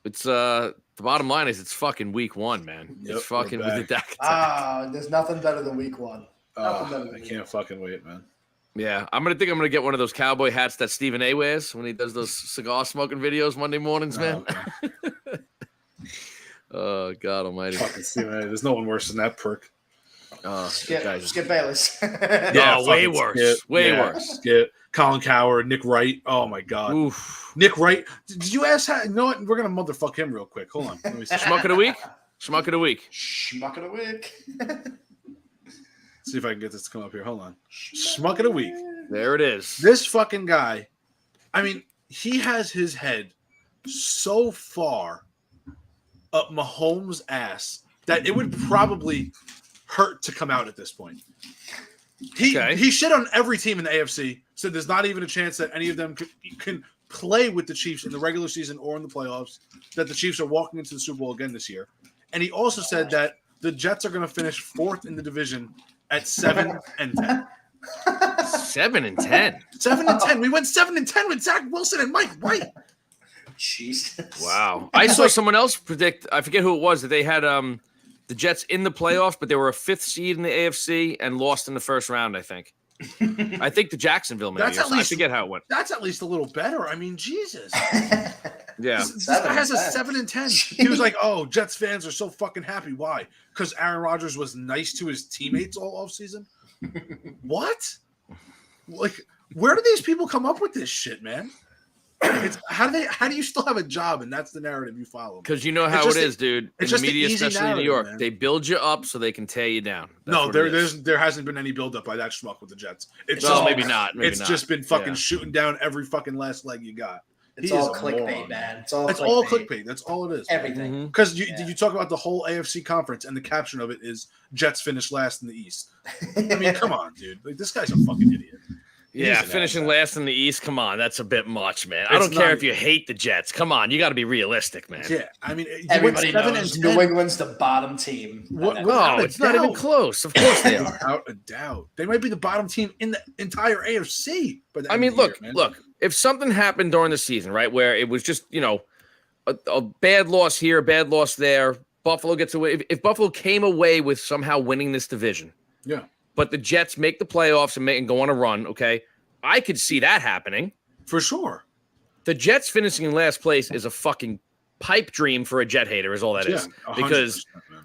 It's the bottom line is it's fucking week 1, man. Yep, It's fucking we're with the back. deck. There's nothing better than week 1. Nothing better than I week can't fucking wait, man. Yeah, I'm gonna get one of those cowboy hats that Stephen A wears when he does those cigar smoking videos Monday mornings, man. Okay. Oh God Almighty! Fucking Stephen A. There's no one worse than that prick. Skip Bayless. Yeah, way fucking worse. Skip. Way Yeah, worse. Skip. Colin Coward, Nick Wright. Oh my god. Oof. Nick Wright. Did you ask how? You know what? We're gonna motherfuck him real quick. Hold on. Let me see. Schmuck of the week. Schmuck of the week. Schmuck of the week. See if I can get this to come up here. Hold on. Schmuck of the week. There it is. This fucking guy. I mean, he has his head so far up Mahomes' ass that it would probably hurt to come out at this point. He shit on every team in the AFC. Said there's not even a chance that any of them can play with the Chiefs in the regular season or in the playoffs. That the Chiefs are walking into the Super Bowl again this year. And he also said that the Jets are going to finish 4th in the division at 7-10. 7-10. 7-10. We went 7-10 with Zach Wilson and Mike White. Jesus. Wow. I saw someone else predict. I forget who it was that they had the Jets in the playoffs, but they were a 5th seed in the AFC and lost in the first round. I think. I think the Jacksonville. Maybe. That's at least- I forget how it went. That's at least a little better. I mean, Jesus. Yeah. This guy has a 7-10. 7-10. He was like, "Oh, Jets fans are so fucking happy. Why? Because Aaron Rodgers was nice to his teammates all offseason." What? Like, where do these people come up with this shit, man? It's how do you still have a job and that's the narrative you follow? Because you know how just it is, dude. it's In just the an media, easy especially in New narrative, York, man. they build you up so they can tear you down. That's No, what it is. there hasn't been any buildup by that schmuck with the Jets. It's Well, just, maybe not. Maybe it's not. just been fucking Yeah. shooting down every fucking last leg you got. It's He is all a clickbait, moron, man. It's all It's clickbait. all clickbait. That's all it is. Everything. Mhm. Because you Yeah. talk about the whole AFC conference and the caption of it is Jets finished last in the East. I mean, come on, dude. Like, this guy's a fucking idiot. Yeah, He's an finishing asshole. last in the East. Come on, that's a bit much, man. I It's don't care not- if you hate the Jets. Come on, you got to be realistic, man. Yeah, I mean, you Everybody went 7 knows and New 10. England's the bottom team. What- And without No, a it's not even doubt. close. Of course they are. Without a doubt, they might be the bottom team in the entire AFC. By the I end mean, of the look, year, man. look. If something happened during the season, right, where it was just a bad loss here, a bad loss there, Buffalo gets away. If Buffalo came away with somehow winning this division, Yeah, but the Jets make the playoffs and go on a run, okay, I could see that happening. for sure. The Jets finishing in last place is a fucking pipe dream for a Jet hater, is all that is. 100%, Because man.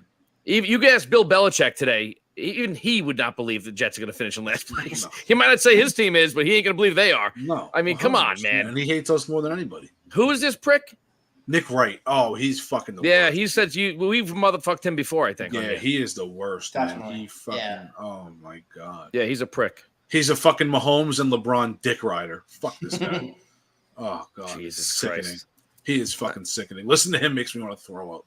even you could ask Bill Belichick today, even he would not believe the Jets are going to finish in last place. No. He might not say his team is, but he ain't going to believe they are. No, I mean, come on, 100%, man. And he hates us more than anybody. Who is this prick? Nick Wright. Oh, he's fucking the Yeah, worst. he said we've motherfucked him before, I think. on Yeah, here. he is the worst, man. Definitely. He fucking. Yeah. Oh my god. Yeah, he's a prick. He's a fucking Mahomes and LeBron dick rider. Fuck this guy. Oh god, Jesus sickening. Christ. He is fucking sickening. Listen to him makes me want to throw up.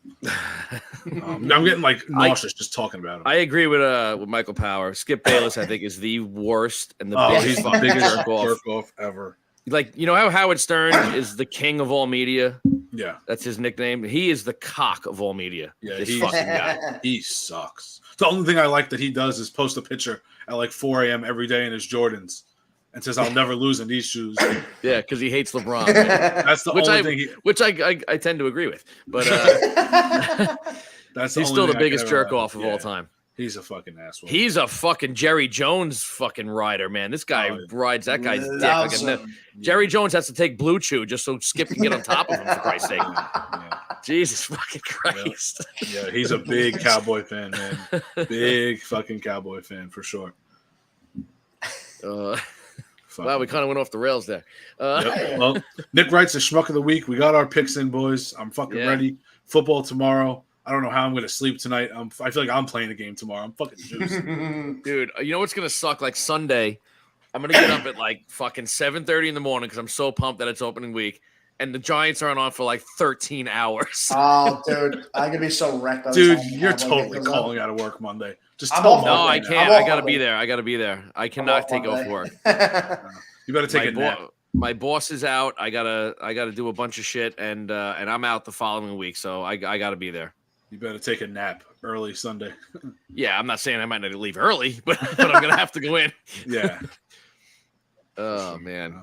I'm getting like nauseous just talking about him. I agree with Michael Power. Skip Bayless, I think, is the worst and the Oh, biggest he's the fucking biggest jerk off. jerk off ever. Like, you know how Howard Stern is the king of all media? Yeah, That's his nickname. He is the cock of all media. Yeah, this he's- fucking guy. he sucks. The only thing I like that he does is post a picture at like 4 a.m. every day in his Jordans and says, "I'll never lose in these shoes." Yeah, because he hates LeBron. man. That's the Which only I- thing. He, Which I tend to agree with. But that's the he's only still the thing I biggest can jerk ever- off of yeah. all time. He's a fucking asshole. He's a fucking Jerry Jones fucking rider, man. This guy rides that guy's dick. Jerry Jones has to take Blue Chew just so Skip can get on top of him, for Christ's sake. Yeah. Jesus fucking Christ. Yeah, he's a big Cowboy fan, man. Big fucking Cowboy fan for sure. Wow, we kind of went off the rails there. Yep. Well, Nick writes the schmuck of the week. We got our picks in, boys. I'm fucking ready. Football tomorrow. I don't know how I'm going to sleep tonight. I feel like I'm playing a game tomorrow. I'm fucking juiced. Dude, you know what's going to suck? Like Sunday, I'm going to get up at like fucking 7:30 in the morning because I'm so pumped that it's opening week. And the Giants aren't on for like 13 hours. Oh, dude. I'm going to be so wrecked. Dude, you're totally calling out of work Monday. Just I'm tell off me. No, I Monday. can't. I'm I off got to be Monday. there. I got to be there. I cannot take off work. You better take a nap. My boss is out. I gotta do a bunch of shit, and I'm out the following week. So I gotta be there. You better take a nap early Sunday. Yeah, I'm not saying I might not leave early, but I'm gonna have to go in. Yeah. Oh man.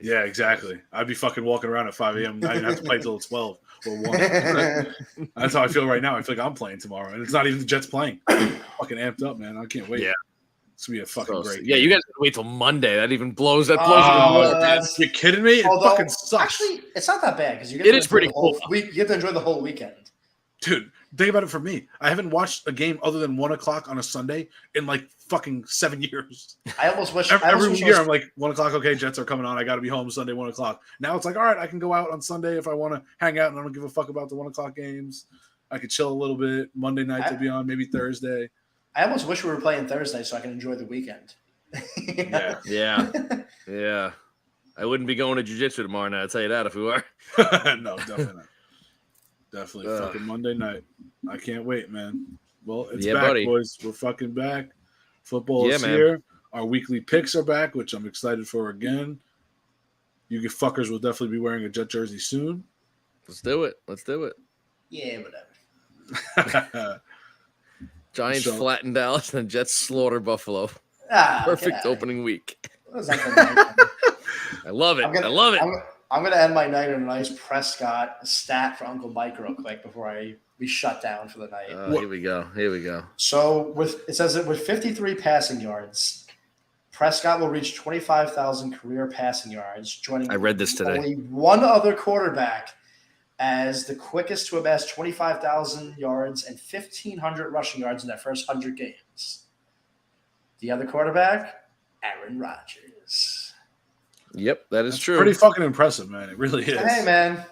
Yeah, exactly. I'd be fucking walking around at 5 a.m. I didn't have to play till 12 or 1. That's how I feel right now. I feel like I'm playing tomorrow, and it's not even the Jets playing. Fucking amped up, man. I can't wait. Yeah. It's gonna be a fucking great game. Yeah, you guys have to wait till Monday. That even blows. That blows. You kidding me? It fucking sucks. Actually, it's not that bad because you get It to is enjoy pretty the whole cool. You get to enjoy the whole weekend. Dude, think about it for me. I haven't watched a game other than 1 o'clock on a Sunday in like fucking 7 years. I almost wish Every year I'm like 1 o'clock. Okay, Jets are coming on. I got to be home Sunday 1 o'clock. Now it's like, all right, I can go out on Sunday if I want to hang out and I don't give a fuck about the 1 o'clock games. I could chill a little bit. Monday night to be on, maybe Thursday. I almost wish we were playing Thursday so I can enjoy the weekend. Yeah. Yeah. I wouldn't be going to jiu-jitsu tomorrow night. I'll tell you that if we were. No, definitely not. Definitely fucking Monday night. I can't wait, man. Well, it's back, buddy. boys. We're fucking back. Football is here. Our weekly picks are back, which I'm excited for again. You fuckers will definitely be wearing a Jet jersey soon. Let's do it. Yeah, whatever. Giants flatten Dallas and Jets slaughter Buffalo. Perfect opening week. I love it. I love it. I'm going to end my night on a nice Prescott stat for Uncle Mike real quick before we shut down for the night. Here we go. So it says that with 53 passing yards, Prescott will reach 25,000 career passing yards, joining I read this today. only one other quarterback as the quickest to amass 25,000 yards and 1,500 rushing yards in their first 100 games. The other quarterback, Aaron Rodgers. Yep, that is true. Pretty fucking impressive, man. It really is. Hey, man.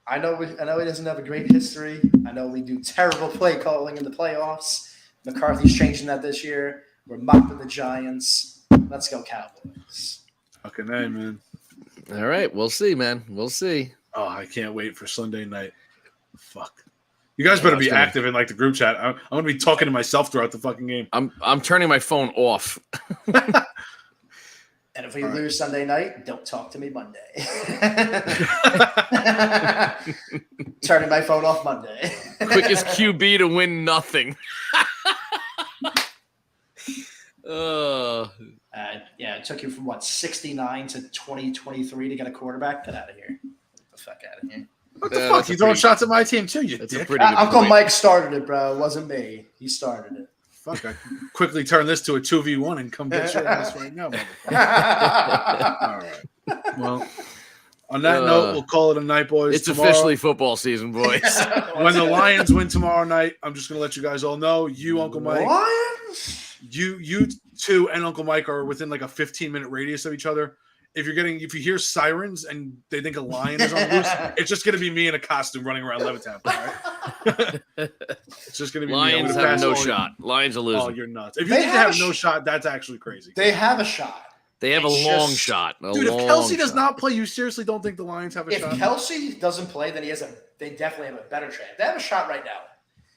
I know he doesn't have a great history. I know we do terrible play calling in the playoffs. McCarthy's changing that this year. We're mopping the Giants. Let's go Cowboys. Fucking A, man. All right, we'll see, man. We'll see. Oh, I can't wait for Sunday night. Fuck. You guys better be active in like the group chat. I'm gonna be talking to myself throughout the fucking game. I'm turning my phone off. And if we lose Sunday night, don't talk to me Monday. Turning my phone off Monday. Quickest QB to win nothing. Yeah, it took you from 69 to 2023 to get a quarterback. Get out of here. Get the fuck out of here. What the fuck? You throwing shots at my team too, you That's dick. a pretty good Uncle point. Mike started it, bro. It wasn't me. He started it. Fuck, I can quickly turn this to a 2v1 and come get your ass right now, motherfucker. All right. Well, on that note, we'll call it a night, boys. It's Tomorrow, officially football season, boys. when the Lions win tomorrow night, I'm just gonna let you guys all know. You, Uncle Mike, Lions? you two and Uncle Mike are within like a 15-minute radius of each other. If you hear sirens and they think a lion is on the loose, it's just gonna be me in a costume running around Levittown. All right? It's just gonna be Lions me. have no shot. Lions are losing. Oh, you're nuts. If you think they have no shot, that's actually crazy. They have a shot. They have a It's long just- shot. Dude, if Kelsey does not play, you seriously don't think the Lions have a If shot? Kelsey doesn't play, then they definitely have a better chance. They have a shot right now.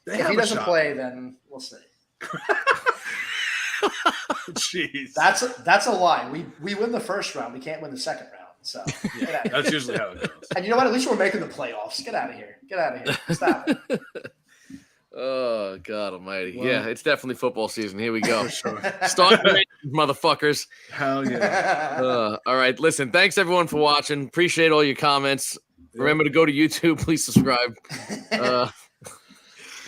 They If have he a doesn't shot. play, then we'll see. Jeez. That's a lie. We win the first round. We can't win the second round. So get out of here. That's usually how it goes. And you know what? At least we're making the playoffs. Get out of here. Get out of here. Stop it. Oh God Almighty! Well, yeah, it's definitely football season. Here we go. For sure. Start the motherfuckers. Hell yeah. All right, listen. Thanks everyone for watching. Appreciate all your comments. Remember to go to YouTube. Please subscribe. Well,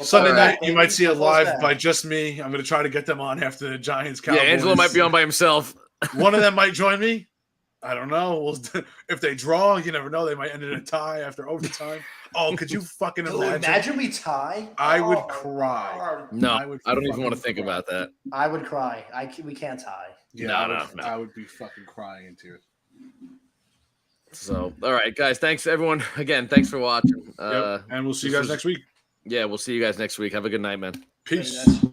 Sunday All night, right. you might see it Football's live back. by just me. I'm going to try to get them on after the Giants Yeah, Cowboys. Angelo might be on by himself. One of them might join me. I don't know. If they draw, you never know. They might end in a tie after overtime. Oh, could you fucking Dude, imagine? imagine we tie. I would Oh, my cry. God. No, I would I don't even fucking want to think cry. about that. I would cry. We can't tie. Yeah, No. I would be fucking crying in tears. So, all right, guys. Thanks, everyone. Again, thanks for watching. Yep. And we'll see you this guys was- next week. Yeah, we'll see you guys next week. Have a good night, man. Peace. Later, guys.